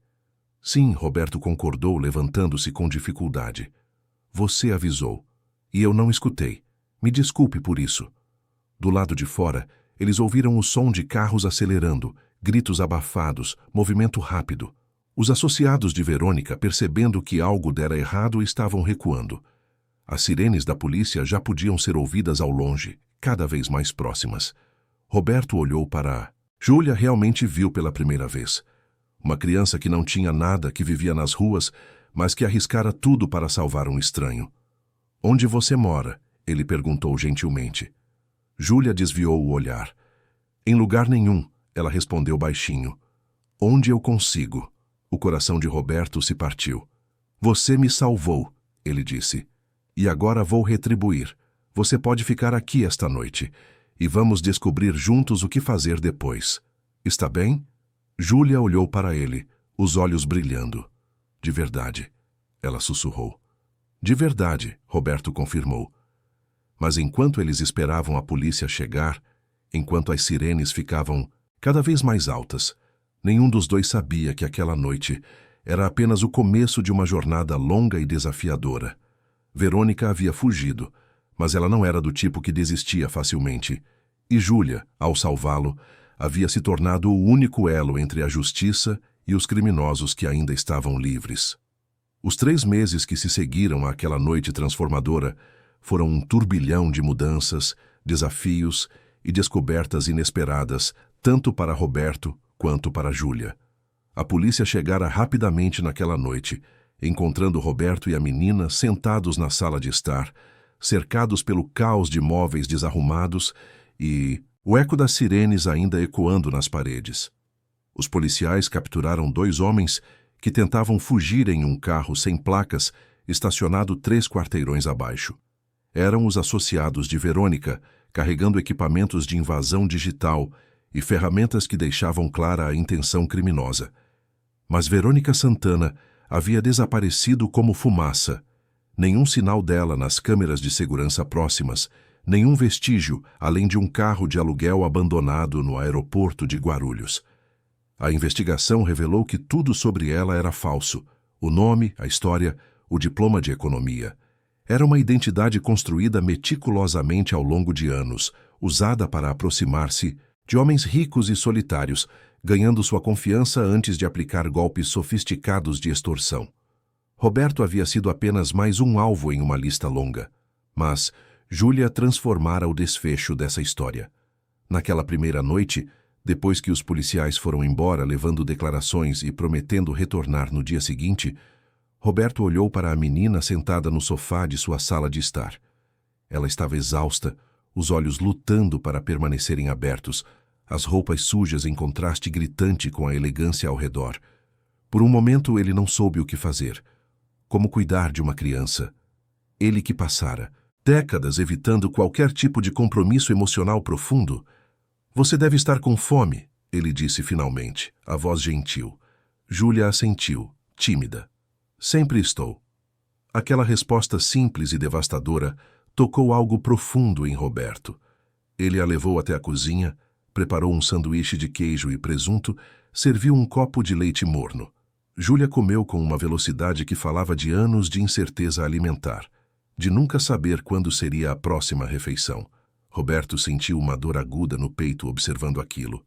"Sim", Roberto concordou, levantando-se com dificuldade. "Você avisou. E eu não escutei. Me desculpe por isso." Do lado de fora, eles ouviram o som de carros acelerando, gritos abafados, movimento rápido. Os associados de Verônica, percebendo que algo dera errado, estavam recuando. As sirenes da polícia já podiam ser ouvidas ao longe, cada vez mais próximas. Roberto olhou para... Júlia realmente viu pela primeira vez. Uma criança que não tinha nada, que vivia nas ruas, mas que arriscara tudo para salvar um estranho. "Onde você mora?" ele perguntou gentilmente. Júlia desviou o olhar. "Em lugar nenhum", ela respondeu baixinho. "Onde eu consigo." O coração de Roberto se partiu. "Você me salvou", ele disse. "E agora vou retribuir. Você pode ficar aqui esta noite. E vamos descobrir juntos o que fazer depois. Está bem?" Júlia olhou para ele, os olhos brilhando. "De verdade", ela sussurrou. "De verdade", Roberto confirmou. Mas enquanto eles esperavam a polícia chegar, enquanto as sirenes ficavam cada vez mais altas, nenhum dos dois sabia que aquela noite era apenas o começo de uma jornada longa e desafiadora. Verônica havia fugido, mas ela não era do tipo que desistia facilmente. E Júlia, ao salvá-lo, havia se tornado o único elo entre a justiça e os criminosos que ainda estavam livres. Os 3 meses que se seguiram àquela noite transformadora foram um turbilhão de mudanças, desafios e descobertas inesperadas, tanto para Roberto quanto para Júlia. A polícia chegara rapidamente naquela noite, encontrando Roberto e a menina sentados na sala de estar, cercados pelo caos de móveis desarrumados e o eco das sirenes ainda ecoando nas paredes. Os policiais capturaram 2 homens que tentavam fugir em um carro sem placas estacionado 3 quarteirões abaixo. Eram os associados de Verônica, carregando equipamentos de invasão digital e ferramentas que deixavam clara a intenção criminosa. Mas Verônica Santana havia desaparecido como fumaça. Nenhum sinal dela nas câmeras de segurança próximas, nenhum vestígio além de um carro de aluguel abandonado no aeroporto de Guarulhos. A investigação revelou que tudo sobre ela era falso: o nome, a história, o diploma de economia. Era uma identidade construída meticulosamente ao longo de anos, usada para aproximar-se de homens ricos e solitários, ganhando sua confiança antes de aplicar golpes sofisticados de extorsão. Roberto havia sido apenas mais um alvo em uma lista longa, mas Júlia transformara o desfecho dessa história. Naquela primeira noite, depois que os policiais foram embora levando declarações e prometendo retornar no dia seguinte, Roberto olhou para a menina sentada no sofá de sua sala de estar. Ela estava exausta, os olhos lutando para permanecerem abertos, as roupas sujas em contraste gritante com a elegância ao redor. Por um momento ele não soube o que fazer. Como cuidar de uma criança? Ele que passara décadas evitando qualquer tipo de compromisso emocional profundo. Você deve estar com fome, ele disse finalmente, a voz gentil. Júlia assentiu, tímida. Sempre estou. Aquela resposta simples e devastadora tocou algo profundo em Roberto. Ele a levou até a cozinha, preparou um sanduíche de queijo e presunto, serviu um copo de leite morno. Júlia comeu com uma velocidade que falava de anos de incerteza alimentar, de nunca saber quando seria a próxima refeição. Roberto sentiu uma dor aguda no peito observando aquilo.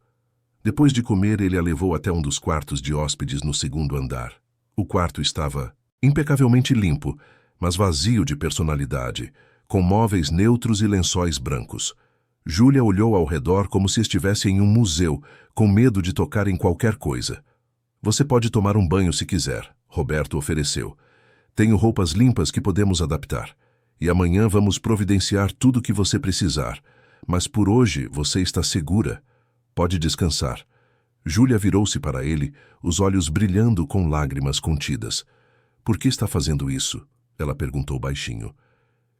Depois de comer, ele a levou até um dos quartos de hóspedes no segundo andar. O quarto estava impecavelmente limpo, mas vazio de personalidade, com móveis neutros e lençóis brancos. Júlia olhou ao redor como se estivesse em um museu, com medo de tocar em qualquer coisa. Você pode tomar um banho se quiser, Roberto ofereceu. Tenho roupas limpas que podemos adaptar. E amanhã vamos providenciar tudo o que você precisar. Mas por hoje você está segura. Pode descansar. Júlia virou-se para ele, os olhos brilhando com lágrimas contidas. Por que está fazendo isso? Ela perguntou baixinho.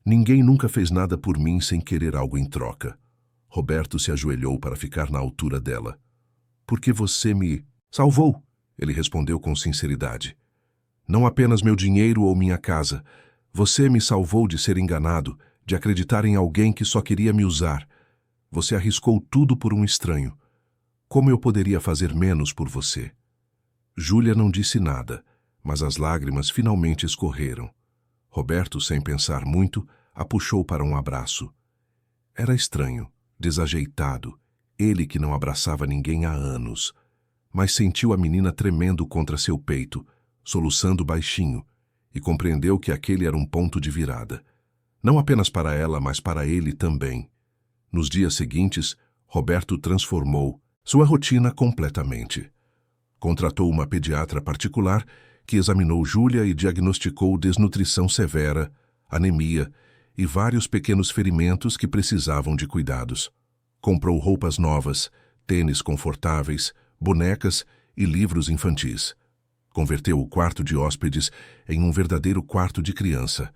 Ninguém nunca fez nada por mim sem querer algo em troca. Roberto se ajoelhou para ficar na altura dela. Porque você me salvou, ele respondeu com sinceridade. Não apenas meu dinheiro ou minha casa. Você me salvou de ser enganado, de acreditar em alguém que só queria me usar. Você arriscou tudo por um estranho. Como eu poderia fazer menos por você? Júlia não disse nada, mas as lágrimas finalmente escorreram. Roberto, sem pensar muito, a puxou para um abraço. Era estranho, desajeitado, ele que não abraçava ninguém há anos, mas sentiu a menina tremendo contra seu peito, soluçando baixinho, e compreendeu que aquele era um ponto de virada. Não apenas para ela, mas para ele também. Nos dias seguintes, Roberto transformou sua rotina completamente. Contratou uma pediatra particular que examinou Júlia e diagnosticou desnutrição severa, anemia e vários pequenos ferimentos que precisavam de cuidados. Comprou roupas novas, tênis confortáveis, bonecas e livros infantis. Converteu o quarto de hóspedes em um verdadeiro quarto de criança,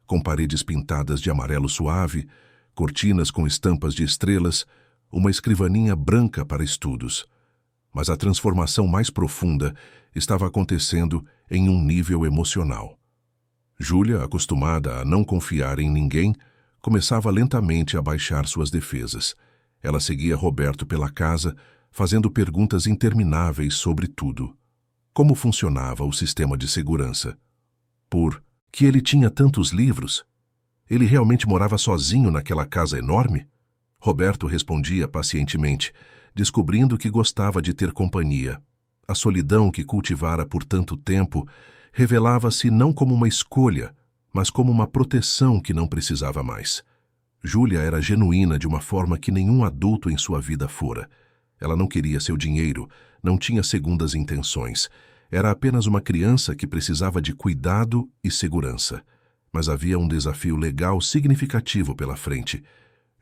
com paredes pintadas de amarelo suave, cortinas com estampas de estrelas, uma escrivaninha branca para estudos. Mas a transformação mais profunda estava acontecendo em um nível emocional. Júlia, acostumada a não confiar em ninguém, começava lentamente a baixar suas defesas. Ela seguia Roberto pela casa, fazendo perguntas intermináveis sobre tudo. Como funcionava o sistema de segurança? Por que ele tinha tantos livros? Ele realmente morava sozinho naquela casa enorme? Roberto respondia pacientemente, descobrindo que gostava de ter companhia. A solidão que cultivara por tanto tempo revelava-se não como uma escolha, mas como uma proteção que não precisava mais. Júlia era genuína de uma forma que nenhum adulto em sua vida fora. Ela não queria seu dinheiro, não tinha segundas intenções. Era apenas uma criança que precisava de cuidado e segurança. Mas havia um desafio legal significativo pela frente.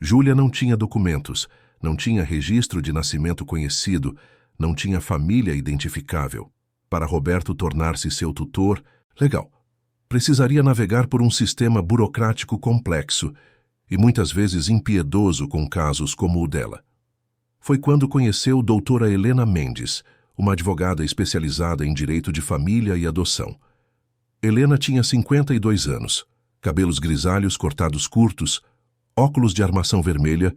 Júlia não tinha documentos, não tinha registro de nascimento conhecido, não tinha família identificável. Para Roberto tornar-se seu tutor, legal, precisaria navegar por um sistema burocrático complexo e muitas vezes impiedoso com casos como o dela. Foi quando conheceu doutora Helena Mendes, uma advogada especializada em direito de família e adoção. Helena tinha 52 anos, cabelos grisalhos cortados curtos, óculos de armação vermelha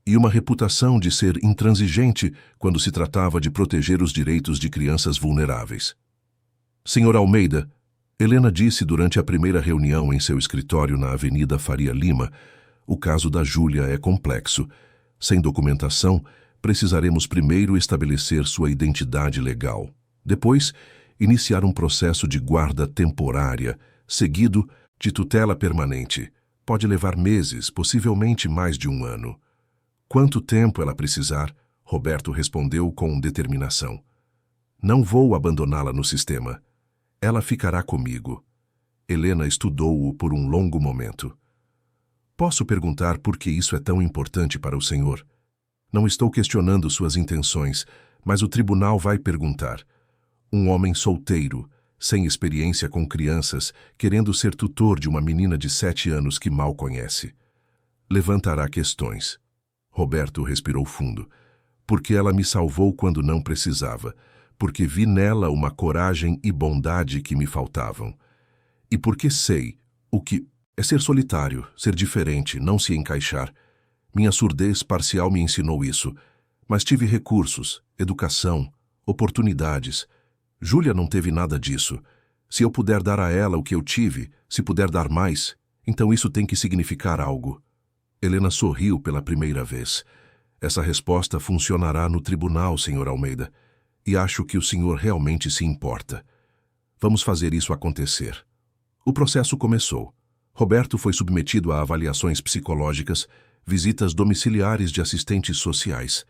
e uma reputação de ser intransigente quando se tratava de proteger os direitos de crianças vulneráveis. Senhor Almeida, Helena disse durante a primeira reunião em seu escritório na Avenida Faria Lima: o caso da Júlia é complexo. Sem documentação, precisaremos primeiro estabelecer sua identidade legal. Depois, iniciar um processo de guarda temporária, seguido de tutela permanente. Pode levar meses, possivelmente mais de 1 ano. Quanto tempo ela precisar? Roberto respondeu com determinação. Não vou abandoná-la no sistema. Ela ficará comigo. Helena estudou-o por um longo momento. Posso perguntar por que isso é tão importante para o senhor? Não estou questionando suas intenções, mas o tribunal vai perguntar. Um homem solteiro, sem experiência com crianças, querendo ser tutor de uma menina de 7 anos que mal conhece. Levantará questões. Roberto respirou fundo. Porque ela me salvou quando não precisava. Porque vi nela uma coragem e bondade que me faltavam. E porque sei o que é ser solitário, ser diferente, não se encaixar. Minha surdez parcial me ensinou isso, mas tive recursos, educação, oportunidades. Júlia não teve nada disso. Se eu puder dar a ela o que eu tive, se puder dar mais, então isso tem que significar algo. Helena sorriu pela primeira vez. Essa resposta funcionará no tribunal, Sr. Almeida, e acho que o senhor realmente se importa. Vamos fazer isso acontecer. O processo começou. Roberto foi submetido a avaliações psicológicas, visitas domiciliares de assistentes sociais,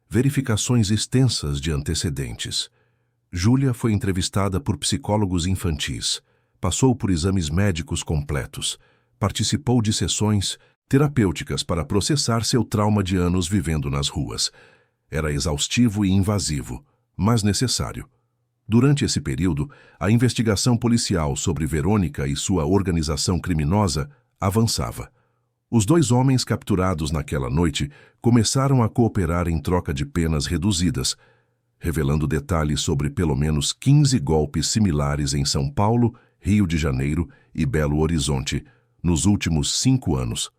verificações extensas de antecedentes. Júlia foi entrevistada por psicólogos infantis, passou por exames médicos completos, participou de sessões terapêuticas para processar seu trauma de anos vivendo nas ruas. Era exaustivo e invasivo, mas necessário. Durante esse período, a investigação policial sobre Verônica e sua organização criminosa avançava. Os 2 homens capturados naquela noite começaram a cooperar em troca de penas reduzidas, revelando detalhes sobre pelo menos 15 golpes similares em São Paulo, Rio de Janeiro e Belo Horizonte, nos últimos 5 anos.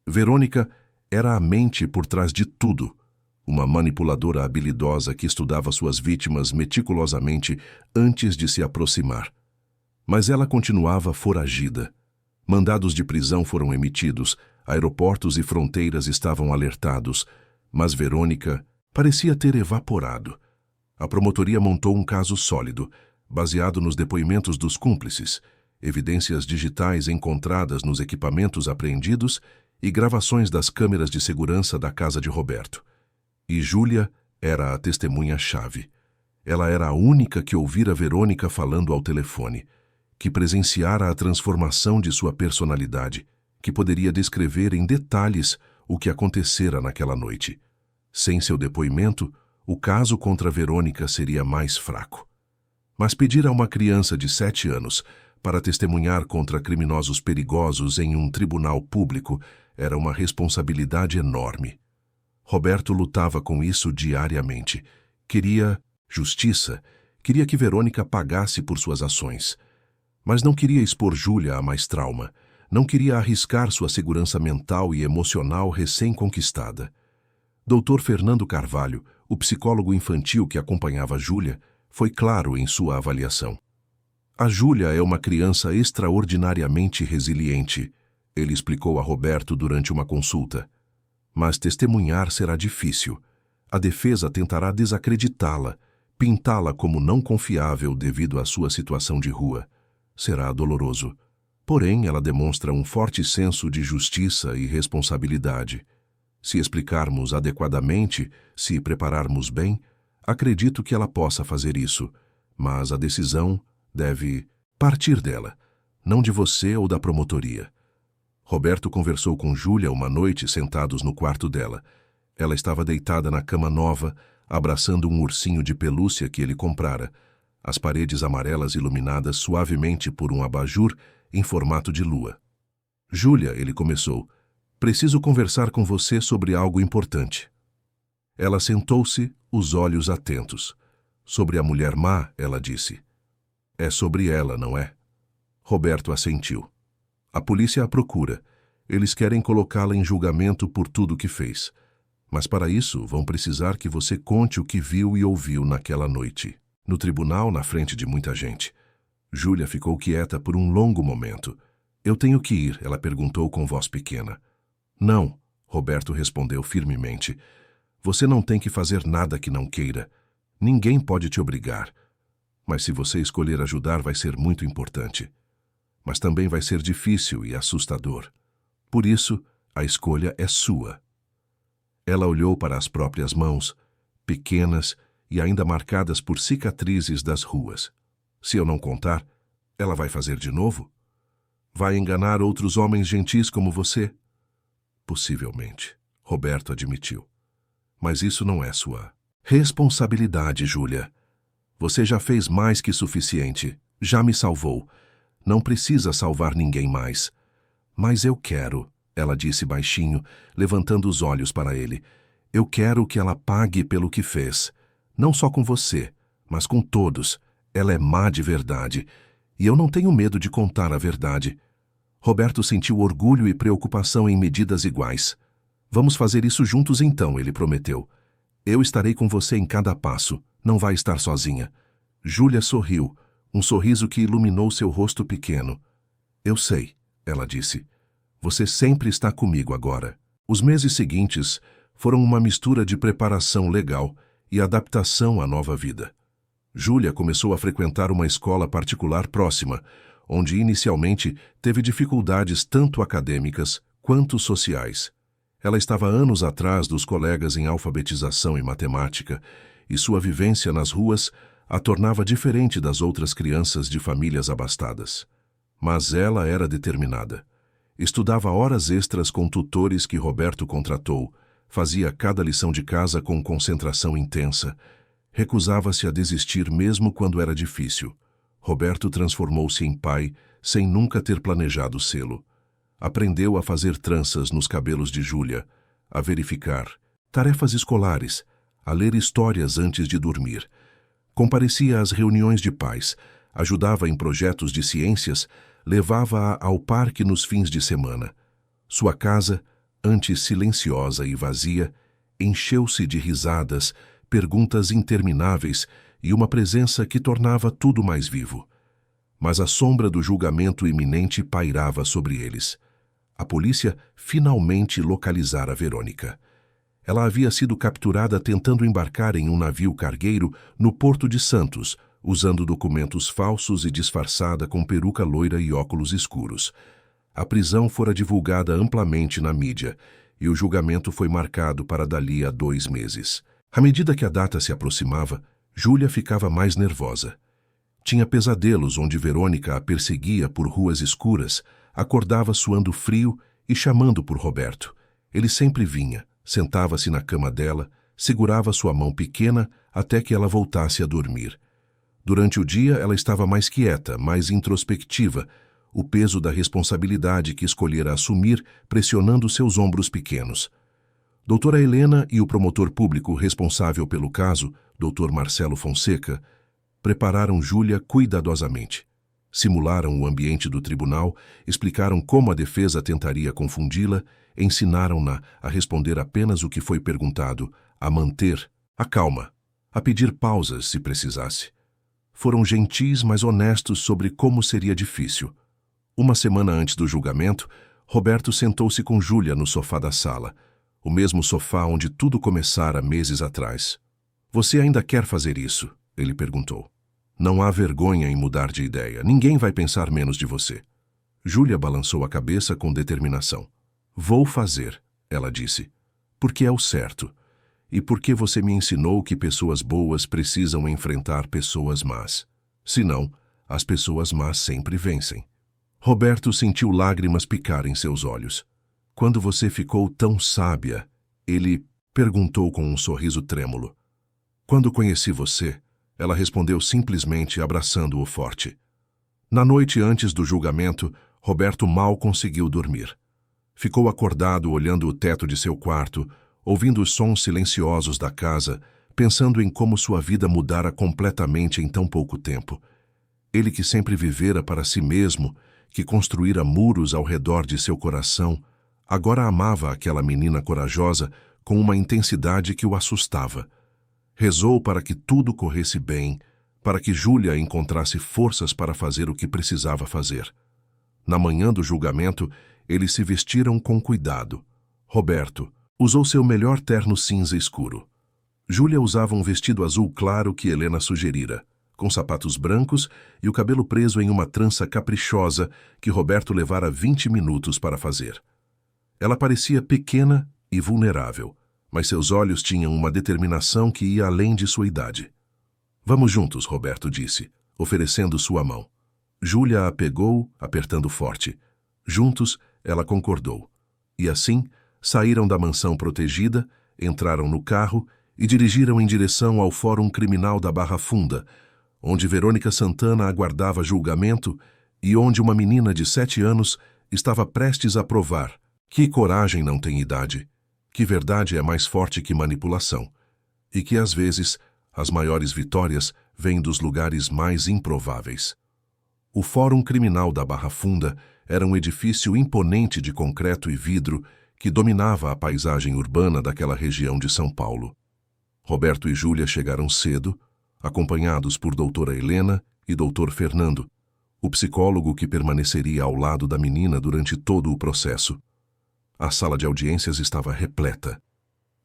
Verônica era a mente por trás de tudo, uma manipuladora habilidosa que estudava suas vítimas meticulosamente antes de se aproximar. Mas ela continuava foragida. Mandados de prisão foram emitidos, aeroportos e fronteiras estavam alertados, mas Verônica parecia ter evaporado. A promotoria montou um caso sólido, baseado nos depoimentos dos cúmplices, evidências digitais encontradas nos equipamentos apreendidos e gravações das câmeras de segurança da casa de Roberto. E Júlia era a testemunha-chave. Ela era a única que ouvira Verônica falando ao telefone, que presenciara a transformação de sua personalidade, que poderia descrever em detalhes o que acontecera naquela noite. Sem seu depoimento, o caso contra Verônica seria mais fraco. Mas pedir a uma criança de 7 anos para testemunhar contra criminosos perigosos em um tribunal público era uma responsabilidade enorme. Roberto lutava com isso diariamente. Queria justiça, queria que Verônica pagasse por suas ações. Mas não queria expor Júlia a mais trauma, não queria arriscar sua segurança mental e emocional recém-conquistada. Dr. Fernando Carvalho, o psicólogo infantil que acompanhava Júlia, foi claro em sua avaliação. A Júlia é uma criança extraordinariamente resiliente, ele explicou a Roberto durante uma consulta. Mas testemunhar será difícil. A defesa tentará desacreditá-la, pintá-la como não confiável devido à sua situação de rua. Será doloroso. Porém, ela demonstra um forte senso de justiça e responsabilidade. Se explicarmos adequadamente, se prepararmos bem, acredito que ela possa fazer isso, mas a decisão deve partir dela, não de você ou da promotoria. Roberto conversou com Júlia uma noite sentados no quarto dela. Ela estava deitada na cama nova, abraçando um ursinho de pelúcia que ele comprara, as paredes amarelas iluminadas suavemente por um abajur em formato de lua. Júlia, ele começou, preciso conversar com você sobre algo importante. Ela sentou-se, os olhos atentos. Sobre a mulher má, ela disse. É sobre ela, não é? Roberto assentiu. A polícia a procura. Eles querem colocá-la em julgamento por tudo que fez. Mas para isso, vão precisar que você conte o que viu e ouviu naquela noite. No tribunal, na frente de muita gente. Júlia ficou quieta por um longo momento. Eu tenho que ir, ela perguntou com voz pequena. Não, Roberto respondeu firmemente. Você não tem que fazer nada que não queira. Ninguém pode te obrigar. Mas se você escolher ajudar, vai ser muito importante. Mas também vai ser difícil e assustador. Por isso, a escolha é sua. Ela olhou para as próprias mãos, pequenas e ainda marcadas por cicatrizes das ruas. Se eu não contar, ela vai fazer de novo? Vai enganar outros homens gentis como você? Possivelmente, Roberto admitiu. Mas isso não é sua responsabilidade, Júlia. Você já fez mais que suficiente. Já me salvou. Não precisa salvar ninguém mais. Mas eu quero, ela disse baixinho, levantando os olhos para ele. Eu quero que ela pague pelo que fez. Não só com você, mas com todos. Ela é má de verdade. E eu não tenho medo de contar a verdade. Roberto sentiu orgulho e preocupação em medidas iguais. Vamos fazer isso juntos então, ele prometeu. Eu estarei com você em cada passo. Não vai estar sozinha. Júlia sorriu, um sorriso que iluminou seu rosto pequeno. Eu sei, ela disse. Você sempre está comigo agora. Os meses seguintes foram uma mistura de preparação legal e adaptação à nova vida. Júlia começou a frequentar uma escola particular próxima, onde inicialmente teve dificuldades tanto acadêmicas quanto sociais. Ela estava anos atrás dos colegas em alfabetização e matemática, e sua vivência nas ruas a tornava diferente das outras crianças de famílias abastadas. Mas ela era determinada. Estudava horas extras com tutores que Roberto contratou, fazia cada lição de casa com concentração intensa, recusava-se a desistir mesmo quando era difícil. Roberto transformou-se em pai sem nunca ter planejado sê-lo. Aprendeu a fazer tranças nos cabelos de Júlia, a verificar tarefas escolares, a ler histórias antes de dormir. Comparecia às reuniões de pais, ajudava em projetos de ciências, levava-a ao parque nos fins de semana. Sua casa, antes silenciosa e vazia, encheu-se de risadas, perguntas intermináveis e uma presença que tornava tudo mais vivo. Mas a sombra do julgamento iminente pairava sobre eles. A polícia finalmente localizara Verônica. Ela havia sido capturada tentando embarcar em um navio cargueiro no Porto de Santos, usando documentos falsos e disfarçada com peruca loira e óculos escuros. A prisão fora divulgada amplamente na mídia e o julgamento foi marcado para dali a 2 meses. À medida que a data se aproximava, Júlia ficava mais nervosa. Tinha pesadelos onde Verônica a perseguia por ruas escuras, acordava suando frio e chamando por Roberto. Ele sempre vinha, sentava-se na cama dela, segurava sua mão pequena até que ela voltasse a dormir. Durante o dia ela estava mais quieta, mais introspectiva, o peso da responsabilidade que escolhera assumir pressionando seus ombros pequenos. Doutora Helena e o promotor público responsável pelo caso, Dr. Marcelo Fonseca, prepararam Júlia cuidadosamente. Simularam o ambiente do tribunal, explicaram como a defesa tentaria confundi-la, ensinaram-na a responder apenas o que foi perguntado, a manter a calma, a pedir pausas se precisasse. Foram gentis, mas honestos sobre como seria difícil. Uma semana antes do julgamento, Roberto sentou-se com Júlia no sofá da sala, o mesmo sofá onde tudo começara meses atrás. Você ainda quer fazer isso? Ele perguntou. Não há vergonha em mudar de ideia. Ninguém vai pensar menos de você. Júlia balançou a cabeça com determinação. Vou fazer, ela disse, porque é o certo. E porque você me ensinou que pessoas boas precisam enfrentar pessoas más. Senão, as pessoas más sempre vencem. Roberto sentiu lágrimas picar em seus olhos. Quando você ficou tão sábia? Ele perguntou com um sorriso trêmulo. Quando conheci você, ela respondeu simplesmente abraçando-o forte. Na noite antes do julgamento, Roberto mal conseguiu dormir. Ficou acordado olhando o teto de seu quarto, ouvindo os sons silenciosos da casa, pensando em como sua vida mudara completamente em tão pouco tempo. Ele que sempre vivera para si mesmo, que construíra muros ao redor de seu coração, agora amava aquela menina corajosa com uma intensidade que o assustava. Rezou para que tudo corresse bem, para que Júlia encontrasse forças para fazer o que precisava fazer. Na manhã do julgamento, eles se vestiram com cuidado. Roberto usou seu melhor terno cinza escuro. Júlia usava um vestido azul claro que Helena sugerira, com sapatos brancos e o cabelo preso em uma trança caprichosa que Roberto levara 20 minutos para fazer. Ela parecia pequena e vulnerável, mas seus olhos tinham uma determinação que ia além de sua idade. "Vamos juntos", Roberto disse, oferecendo sua mão. Júlia a pegou, apertando forte. Juntos, ela concordou. E assim, saíram da mansão protegida, entraram no carro e dirigiram em direção ao Fórum Criminal da Barra Funda, onde Verônica Santana aguardava julgamento e onde uma menina de 7 anos estava prestes a provar que coragem não tem idade, que verdade é mais forte que manipulação e que, às vezes, as maiores vitórias vêm dos lugares mais improváveis. O Fórum Criminal da Barra Funda era um edifício imponente de concreto e vidro que dominava a paisagem urbana daquela região de São Paulo. Roberto e Júlia chegaram cedo, acompanhados por doutora Helena e doutor Fernando, o psicólogo que permaneceria ao lado da menina durante todo o processo. A sala de audiências estava repleta.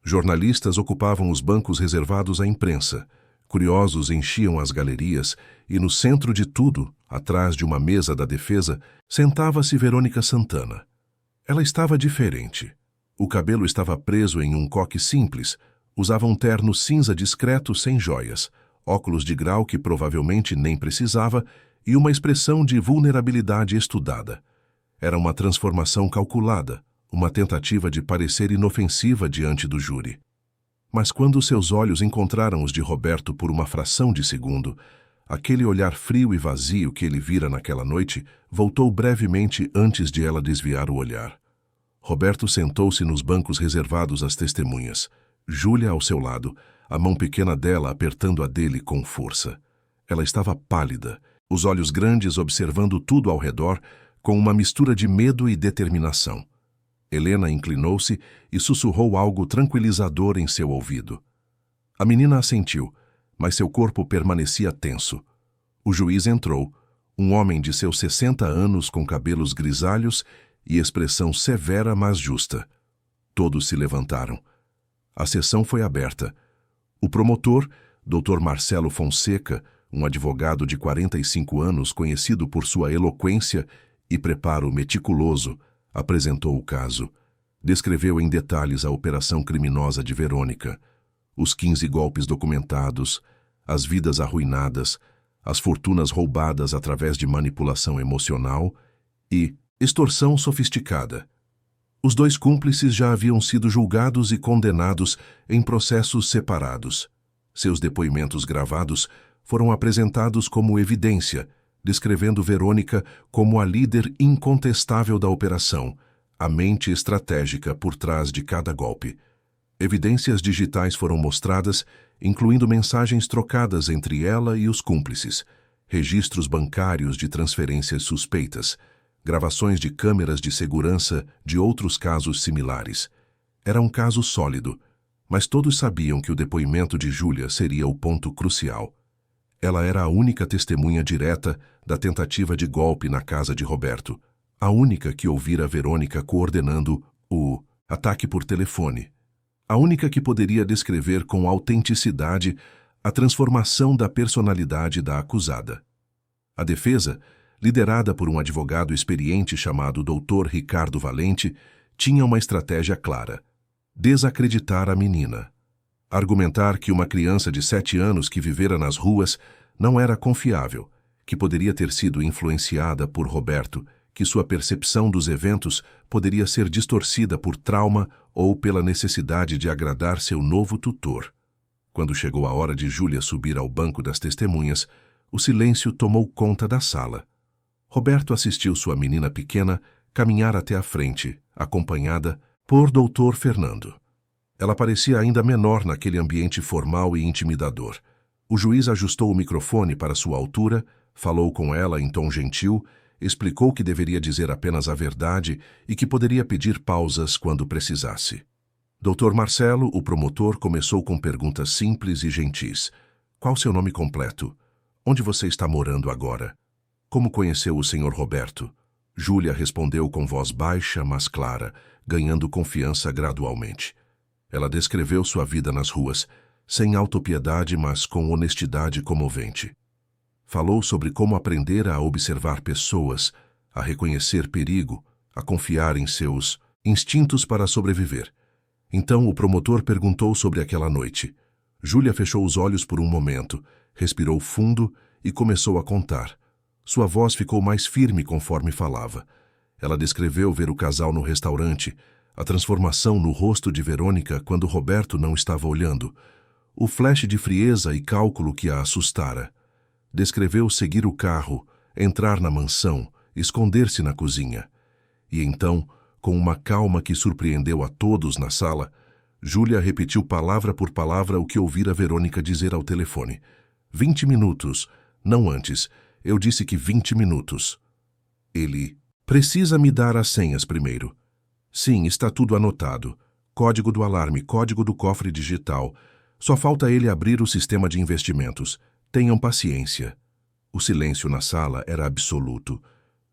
Jornalistas ocupavam os bancos reservados à imprensa, curiosos enchiam as galerias e no centro de tudo, atrás de uma mesa da defesa, sentava-se Verônica Santana. Ela estava diferente. O cabelo estava preso em um coque simples, usava um terno cinza discreto sem joias, óculos de grau que provavelmente nem precisava e uma expressão de vulnerabilidade estudada. Era uma transformação calculada, uma tentativa de parecer inofensiva diante do júri. Mas quando seus olhos encontraram os de Roberto por uma fração de segundo, aquele olhar frio e vazio que ele vira naquela noite voltou brevemente antes de ela desviar o olhar. Roberto sentou-se nos bancos reservados às testemunhas. Júlia ao seu lado, a mão pequena dela apertando a dele com força. Ela estava pálida, os olhos grandes observando tudo ao redor, com uma mistura de medo e determinação. Helena inclinou-se e sussurrou algo tranquilizador em seu ouvido. A menina assentiu, mas seu corpo permanecia tenso. O juiz entrou, um homem de seus 60 anos com cabelos grisalhos e expressão severa mas justa. Todos se levantaram. A sessão foi aberta. O promotor, Dr. Marcelo Fonseca, um advogado de 45 anos conhecido por sua eloquência e preparo meticuloso, apresentou o caso. Descreveu em detalhes a operação criminosa de Verônica, os 15 golpes documentados, as vidas arruinadas, as fortunas roubadas através de manipulação emocional e extorsão sofisticada. Os 2 cúmplices já haviam sido julgados e condenados em processos separados. Seus depoimentos gravados foram apresentados como evidência, descrevendo Verônica como a líder incontestável da operação, a mente estratégica por trás de cada golpe. Evidências digitais foram mostradas, incluindo mensagens trocadas entre ela e os cúmplices, registros bancários de transferências suspeitas, gravações de câmeras de segurança de outros casos similares. Era um caso sólido, mas todos sabiam que o depoimento de Júlia seria o ponto crucial. Ela era a única testemunha direta da tentativa de golpe na casa de Roberto, a única que ouvira Verônica coordenando o ataque por telefone, a única que poderia descrever com autenticidade a transformação da personalidade da acusada. A defesa, liderada por um advogado experiente chamado Dr. Ricardo Valente, tinha uma estratégia clara: desacreditar a menina. Argumentar que uma criança de 7 anos que vivera nas ruas não era confiável, que poderia ter sido influenciada por Roberto, que sua percepção dos eventos poderia ser distorcida por trauma ou pela necessidade de agradar seu novo tutor. Quando chegou a hora de Júlia subir ao banco das testemunhas, o silêncio tomou conta da sala. Roberto assistiu sua menina pequena caminhar até a frente, acompanhada por Dr. Fernando. Ela parecia ainda menor naquele ambiente formal e intimidador. O juiz ajustou o microfone para sua altura, falou com ela em tom gentil, explicou que deveria dizer apenas a verdade e que poderia pedir pausas quando precisasse. Dr. Marcelo, o promotor, começou com perguntas simples e gentis. Qual seu nome completo? Onde você está morando agora? Como conheceu o Sr. Roberto? Júlia respondeu com voz baixa, mas clara, ganhando confiança gradualmente. Ela descreveu sua vida nas ruas, sem autopiedade, mas com honestidade comovente. Falou sobre como aprender a observar pessoas, a reconhecer perigo, a confiar em seus instintos para sobreviver. Então o promotor perguntou sobre aquela noite. Júlia fechou os olhos por um momento, respirou fundo e começou a contar. Sua voz ficou mais firme conforme falava. Ela descreveu ver o casal no restaurante, a transformação no rosto de Verônica quando Roberto não estava olhando, o flash de frieza e cálculo que a assustara. Descreveu seguir o carro, entrar na mansão, esconder-se na cozinha. E então, com uma calma que surpreendeu a todos na sala, Júlia repetiu palavra por palavra o que ouvira Verônica dizer ao telefone. 20 minutos, não antes. Eu disse que 20 minutos. Ele precisa me dar as senhas primeiro. Sim, está tudo anotado. Código do alarme, código do cofre digital. Só falta ele abrir o sistema de investimentos. Tenham paciência. O silêncio na sala era absoluto.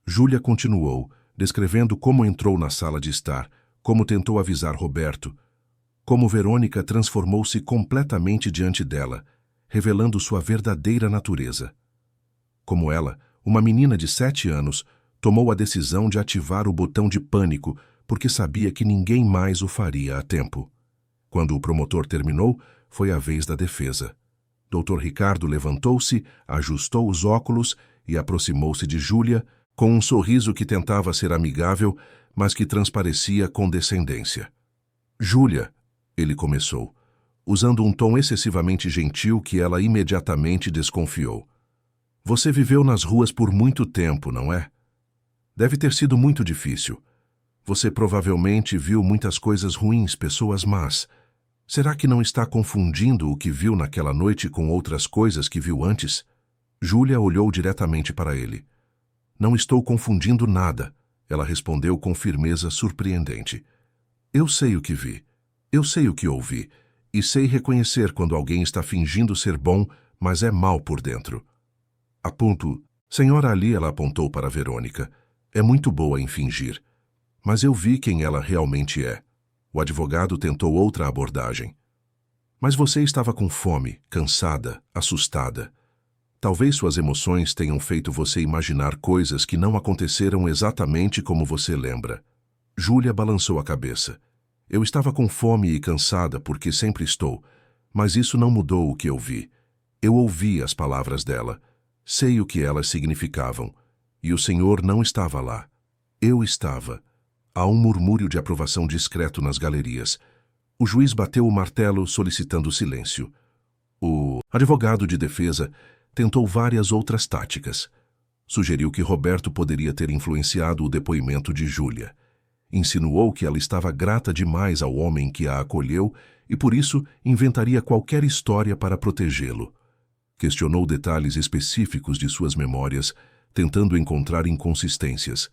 Júlia continuou, descrevendo como entrou na sala de estar, como tentou avisar Roberto, como Verônica transformou-se completamente diante dela, revelando sua verdadeira natureza. Como ela, uma menina de 7 anos, tomou a decisão de ativar o botão de pânico porque sabia que ninguém mais o faria a tempo. Quando o promotor terminou, foi a vez da defesa. Dr. Ricardo levantou-se, ajustou os óculos e aproximou-se de Júlia com um sorriso que tentava ser amigável, mas que transparecia condescendência. Júlia, ele começou, usando um tom excessivamente gentil que ela imediatamente desconfiou. Você viveu nas ruas por muito tempo, não é? Deve ter sido muito difícil. Você provavelmente viu muitas coisas ruins, pessoas más. Será que não está confundindo o que viu naquela noite com outras coisas que viu antes? Júlia olhou diretamente para ele. Não estou confundindo nada, ela respondeu com firmeza surpreendente. Eu sei o que vi. Eu sei o que ouvi. E sei reconhecer quando alguém está fingindo ser bom, mas é mal por dentro. Aponto. Senhora Ali, ela apontou para Verônica. É muito boa em fingir. Mas eu vi quem ela realmente é. O advogado tentou outra abordagem. Mas você estava com fome, cansada, assustada. Talvez suas emoções tenham feito você imaginar coisas que não aconteceram exatamente como você lembra. Júlia balançou a cabeça. Eu estava com fome e cansada porque sempre estou, mas isso não mudou o que eu vi. Eu ouvi as palavras dela. Sei o que elas significavam. E o Senhor não estava lá. Eu estava. Há um murmúrio de aprovação discreto nas galerias. O juiz bateu o martelo solicitando silêncio. O advogado de defesa tentou várias outras táticas. Sugeriu que Roberto poderia ter influenciado o depoimento de Júlia. Insinuou que ela estava grata demais ao homem que a acolheu e, por isso, inventaria qualquer história para protegê-lo. Questionou detalhes específicos de suas memórias, tentando encontrar inconsistências.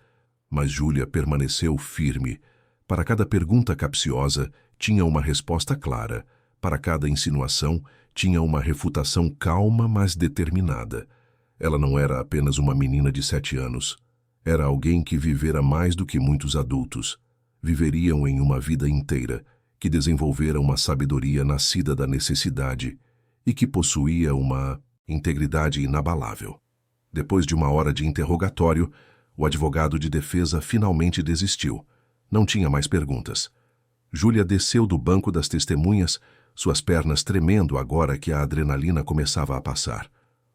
Mas Júlia permaneceu firme. Para cada pergunta capciosa, tinha uma resposta clara. Para cada insinuação, tinha uma refutação calma, mas determinada. Ela não era apenas uma menina de 7 anos. Era alguém que vivera mais do que muitos adultos. Viveriam em uma vida inteira, que desenvolvera uma sabedoria nascida da necessidade e que possuía uma integridade inabalável. Depois de uma hora de interrogatório, o advogado de defesa finalmente desistiu. Não tinha mais perguntas. Júlia desceu do banco das testemunhas, suas pernas tremendo agora que a adrenalina começava a passar.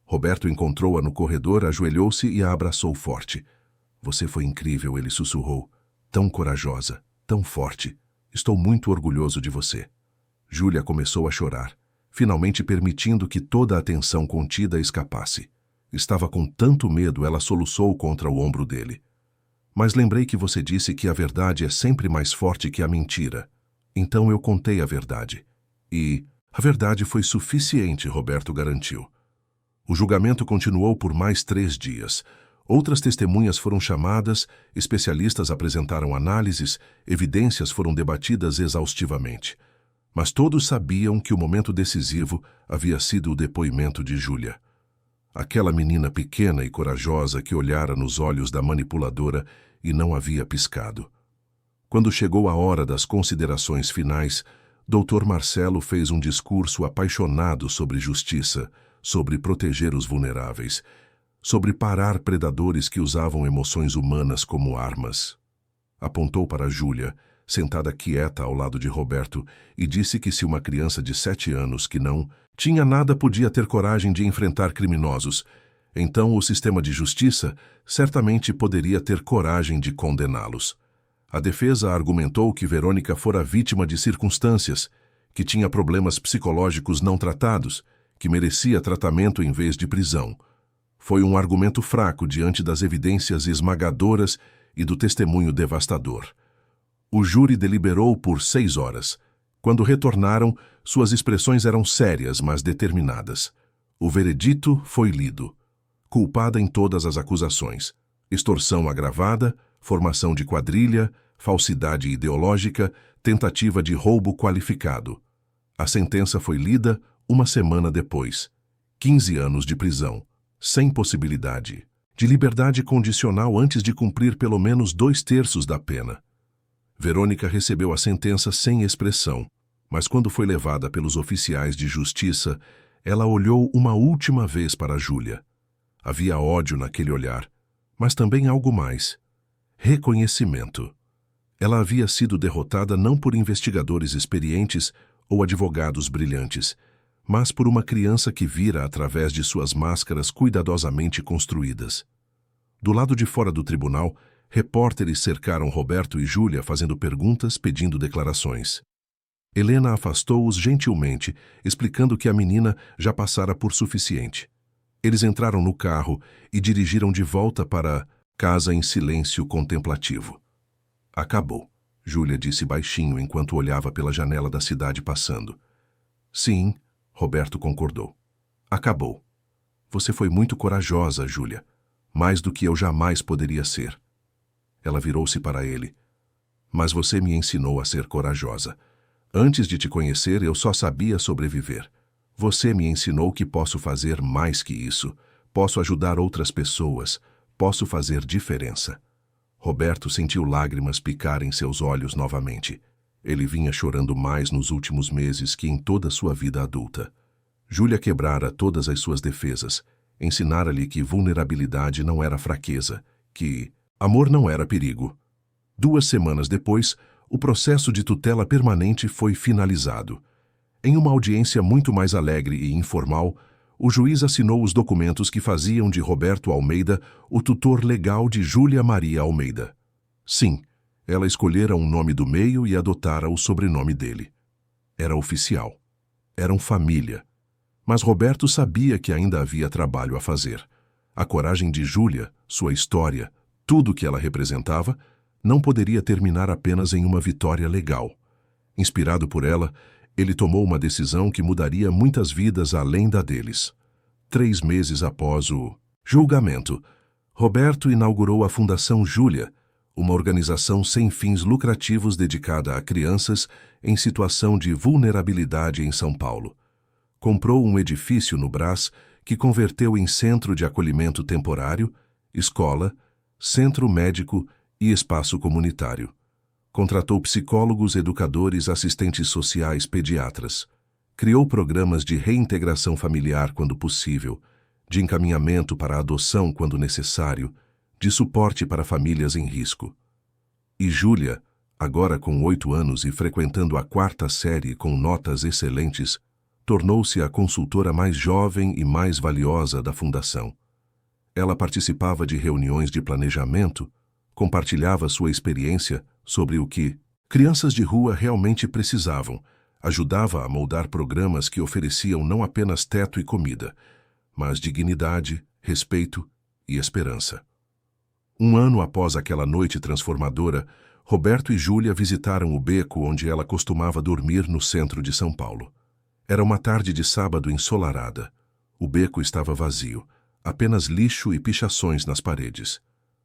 Roberto encontrou-a no corredor, ajoelhou-se e a abraçou forte. Você foi incrível, ele sussurrou. Tão corajosa, tão forte. Estou muito orgulhoso de você. Júlia começou a chorar, finalmente permitindo que toda a tensão contida escapasse. Estava com tanto medo, ela soluçou contra o ombro dele. Mas lembrei que você disse que a verdade é sempre mais forte que a mentira. Então eu contei a verdade. E a verdade foi suficiente, Roberto garantiu. O julgamento continuou por mais 3 dias. Outras testemunhas foram chamadas, especialistas apresentaram análises, evidências foram debatidas exaustivamente. Mas todos sabiam que o momento decisivo havia sido o depoimento de Júlia. Aquela menina pequena e corajosa que olhara nos olhos da manipuladora e não havia piscado. Quando chegou a hora das considerações finais, Dr. Marcelo fez um discurso apaixonado sobre justiça, sobre proteger os vulneráveis, sobre parar predadores que usavam emoções humanas como armas. Apontou para Júlia, sentada quieta ao lado de Roberto, e disse que se uma criança de 7 anos que não tinha nada podia ter coragem de enfrentar criminosos, então o sistema de justiça certamente poderia ter coragem de condená-los. A defesa argumentou que Verônica fora vítima de circunstâncias, que tinha problemas psicológicos não tratados, que merecia tratamento em vez de prisão. Foi um argumento fraco diante das evidências esmagadoras e do testemunho devastador. O júri deliberou por 6 horas. Quando retornaram, suas expressões eram sérias, mas determinadas. O veredito foi lido. Culpada em todas as acusações. Extorsão agravada, formação de quadrilha, falsidade ideológica, tentativa de roubo qualificado. A sentença foi lida 1 semana depois. 15 anos de prisão, sem possibilidade de liberdade condicional antes de cumprir pelo menos 2/3 da pena. Verônica recebeu a sentença sem expressão, mas quando foi levada pelos oficiais de justiça, ela olhou uma última vez para Júlia. Havia ódio naquele olhar, mas também algo mais. Reconhecimento. Ela havia sido derrotada não por investigadores experientes ou advogados brilhantes, mas por uma criança que vira através de suas máscaras cuidadosamente construídas. Do lado de fora do tribunal, repórteres cercaram Roberto e Júlia fazendo perguntas, pedindo declarações. Helena afastou-os gentilmente, explicando que a menina já passara por suficiente. Eles entraram no carro e dirigiram de volta para casa em silêncio contemplativo. Acabou, Júlia disse baixinho enquanto olhava pela janela da cidade passando. Sim, Roberto concordou. Acabou. Você foi muito corajosa, Júlia. Mais do que eu jamais poderia ser. Ela virou-se para ele. Mas você me ensinou a ser corajosa. Antes de te conhecer, eu só sabia sobreviver. Você me ensinou que posso fazer mais que isso. Posso ajudar outras pessoas. Posso fazer diferença. Roberto sentiu lágrimas picarem seus olhos novamente. Ele vinha chorando mais nos últimos meses que em toda sua vida adulta. Júlia quebrara todas as suas defesas. Ensinara-lhe que vulnerabilidade não era fraqueza, que amor não era perigo. 2 semanas depois, o processo de tutela permanente foi finalizado. Em uma audiência muito mais alegre e informal, o juiz assinou os documentos que faziam de Roberto Almeida o tutor legal de Júlia Maria Almeida. Sim, ela escolhera um nome do meio e adotara o sobrenome dele. Era oficial. Eram família. Mas Roberto sabia que ainda havia trabalho a fazer. A coragem de Júlia, sua história, tudo o que ela representava, não poderia terminar apenas em uma vitória legal. Inspirado por ela, ele tomou uma decisão que mudaria muitas vidas além da deles. 3 meses após o julgamento, Roberto inaugurou a Fundação Júlia, uma organização sem fins lucrativos dedicada a crianças em situação de vulnerabilidade em São Paulo. Comprou um edifício no Brás que converteu em centro de acolhimento temporário, escola, centro médico e espaço comunitário. Contratou psicólogos, educadores, assistentes sociais, pediatras. Criou programas de reintegração familiar quando possível, de encaminhamento para a adoção quando necessário, de suporte para famílias em risco. E Júlia, agora com 8 anos e frequentando a 4ª série com notas excelentes, tornou-se a consultora mais jovem e mais valiosa da Fundação. Ela participava de reuniões de planejamento, compartilhava sua experiência sobre o que crianças de rua realmente precisavam, ajudava a moldar programas que ofereciam não apenas teto e comida, mas dignidade, respeito e esperança. 1 ano após aquela noite transformadora, Roberto e Júlia visitaram o beco onde ela costumava dormir no centro de São Paulo. Era uma tarde de sábado ensolarada. O beco estava vazio, apenas lixo e pichações nas paredes.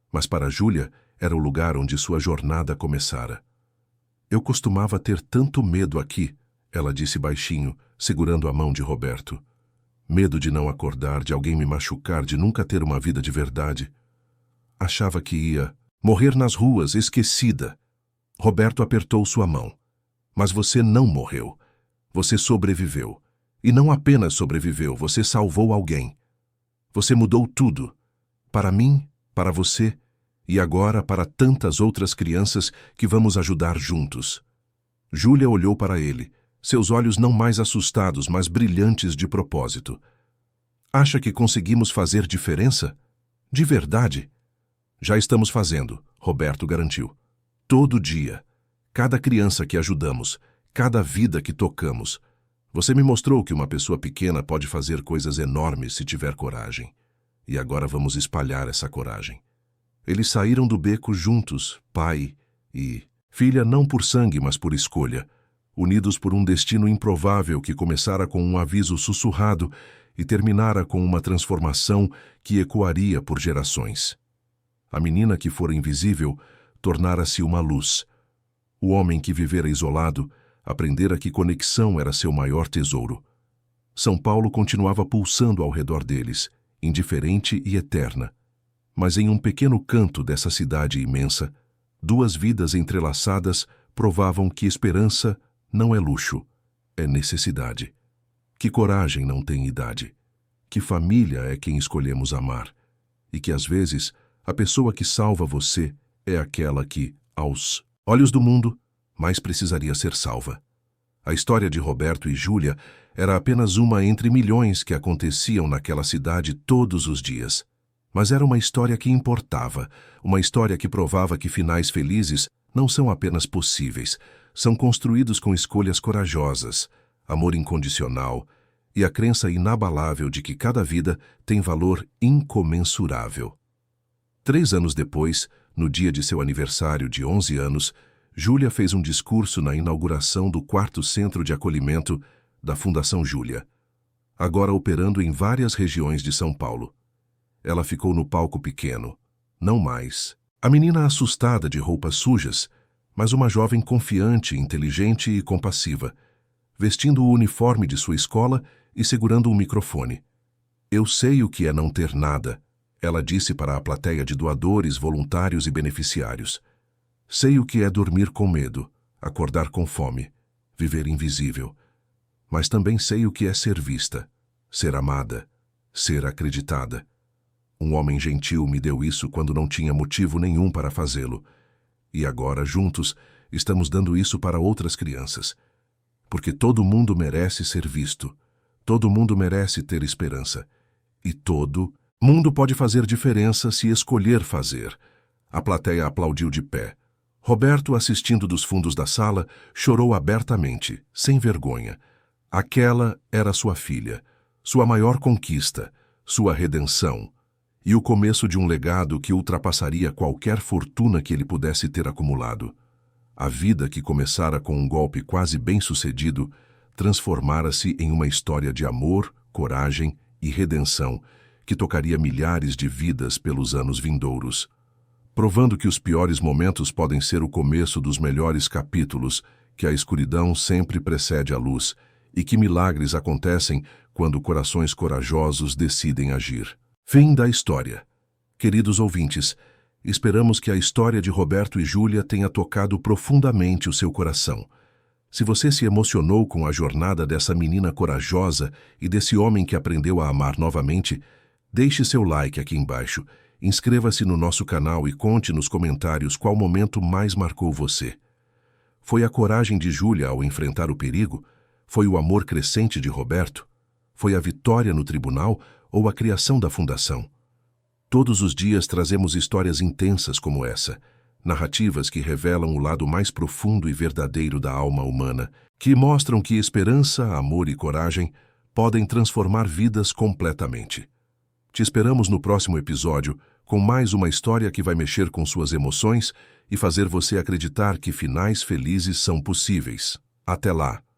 Mas para Júlia era o lugar onde sua jornada começara. Eu costumava ter tanto medo aqui, ela disse baixinho, segurando a mão de Roberto. Medo de não acordar, de alguém me machucar, de nunca ter uma vida de verdade. Achava que ia morrer nas ruas, esquecida. Roberto apertou sua mão. Mas você não morreu. Você sobreviveu. E não apenas sobreviveu, você salvou alguém. Você mudou tudo. Para mim, para você e agora para tantas outras crianças que vamos ajudar juntos. Júlia olhou para ele, seus olhos não mais assustados, mas brilhantes de propósito. Acha que conseguimos fazer diferença? De verdade? Já estamos fazendo, Roberto garantiu. Todo dia. Cada criança que ajudamos, cada vida que tocamos. Você me mostrou que uma pessoa pequena pode fazer coisas enormes se tiver coragem. E agora vamos espalhar essa coragem. Eles saíram do beco juntos, pai e filha, não por sangue, mas por escolha, unidos por um destino improvável que começara com um aviso sussurrado e terminara com uma transformação que ecoaria por gerações. A menina que fora invisível tornara-se uma luz. O homem que vivera isolado aprendera que conexão era seu maior tesouro. São Paulo continuava pulsando ao redor deles, indiferente e eterna. Mas em um pequeno canto dessa cidade imensa, duas vidas entrelaçadas provavam que esperança não é luxo, é necessidade. Que coragem não tem idade. Que família é quem escolhemos amar. E que, às vezes, a pessoa que salva você é aquela que, aos olhos do mundo, mais precisaria ser salva. A história de Roberto e Júlia era apenas uma entre milhões que aconteciam naquela cidade todos os dias. Mas era uma história que importava, uma história que provava que finais felizes não são apenas possíveis, são construídos com escolhas corajosas, amor incondicional e a crença inabalável de que cada vida tem valor incomensurável. 3 anos depois, no dia de seu aniversário de 11 anos, Júlia fez um discurso na inauguração do 4º Centro de Acolhimento da Fundação Júlia, agora operando em várias regiões de São Paulo. Ela ficou no palco pequeno, não mais a menina assustada de roupas sujas, mas uma jovem confiante, inteligente e compassiva, vestindo o uniforme de sua escola e segurando um microfone. Eu sei o que é não ter nada, ela disse para a plateia de doadores, voluntários e beneficiários. Sei o que é dormir com medo, acordar com fome, viver invisível. Mas também sei o que é ser vista, ser amada, ser acreditada. Um homem gentil me deu isso quando não tinha motivo nenhum para fazê-lo. E agora, juntos, estamos dando isso para outras crianças. Porque todo mundo merece ser visto. Todo mundo merece ter esperança. E todo mundo pode fazer diferença se escolher fazer. A plateia aplaudiu de pé. Roberto, assistindo dos fundos da sala, chorou abertamente, sem vergonha. Aquela era sua filha, sua maior conquista, sua redenção, e o começo de um legado que ultrapassaria qualquer fortuna que ele pudesse ter acumulado. A vida que começara com um golpe quase bem-sucedido transformara-se em uma história de amor, coragem e redenção que tocaria milhares de vidas pelos anos vindouros, provando que os piores momentos podem ser o começo dos melhores capítulos, que a escuridão sempre precede a luz e que milagres acontecem quando corações corajosos decidem agir. Fim da história. Queridos ouvintes, esperamos que a história de Roberto e Júlia tenha tocado profundamente o seu coração. Se você se emocionou com a jornada dessa menina corajosa e desse homem que aprendeu a amar novamente, deixe seu like aqui embaixo, inscreva-se no nosso canal e conte nos comentários qual momento mais marcou você. Foi a coragem de Júlia ao enfrentar o perigo? Foi o amor crescente de Roberto? Foi a vitória no tribunal ou a criação da fundação? Todos os dias trazemos histórias intensas como essa, narrativas que revelam o lado mais profundo e verdadeiro da alma humana, que mostram que esperança, amor e coragem podem transformar vidas completamente. Te esperamos no próximo episódio com mais uma história que vai mexer com suas emoções e fazer você acreditar que finais felizes são possíveis. Até lá!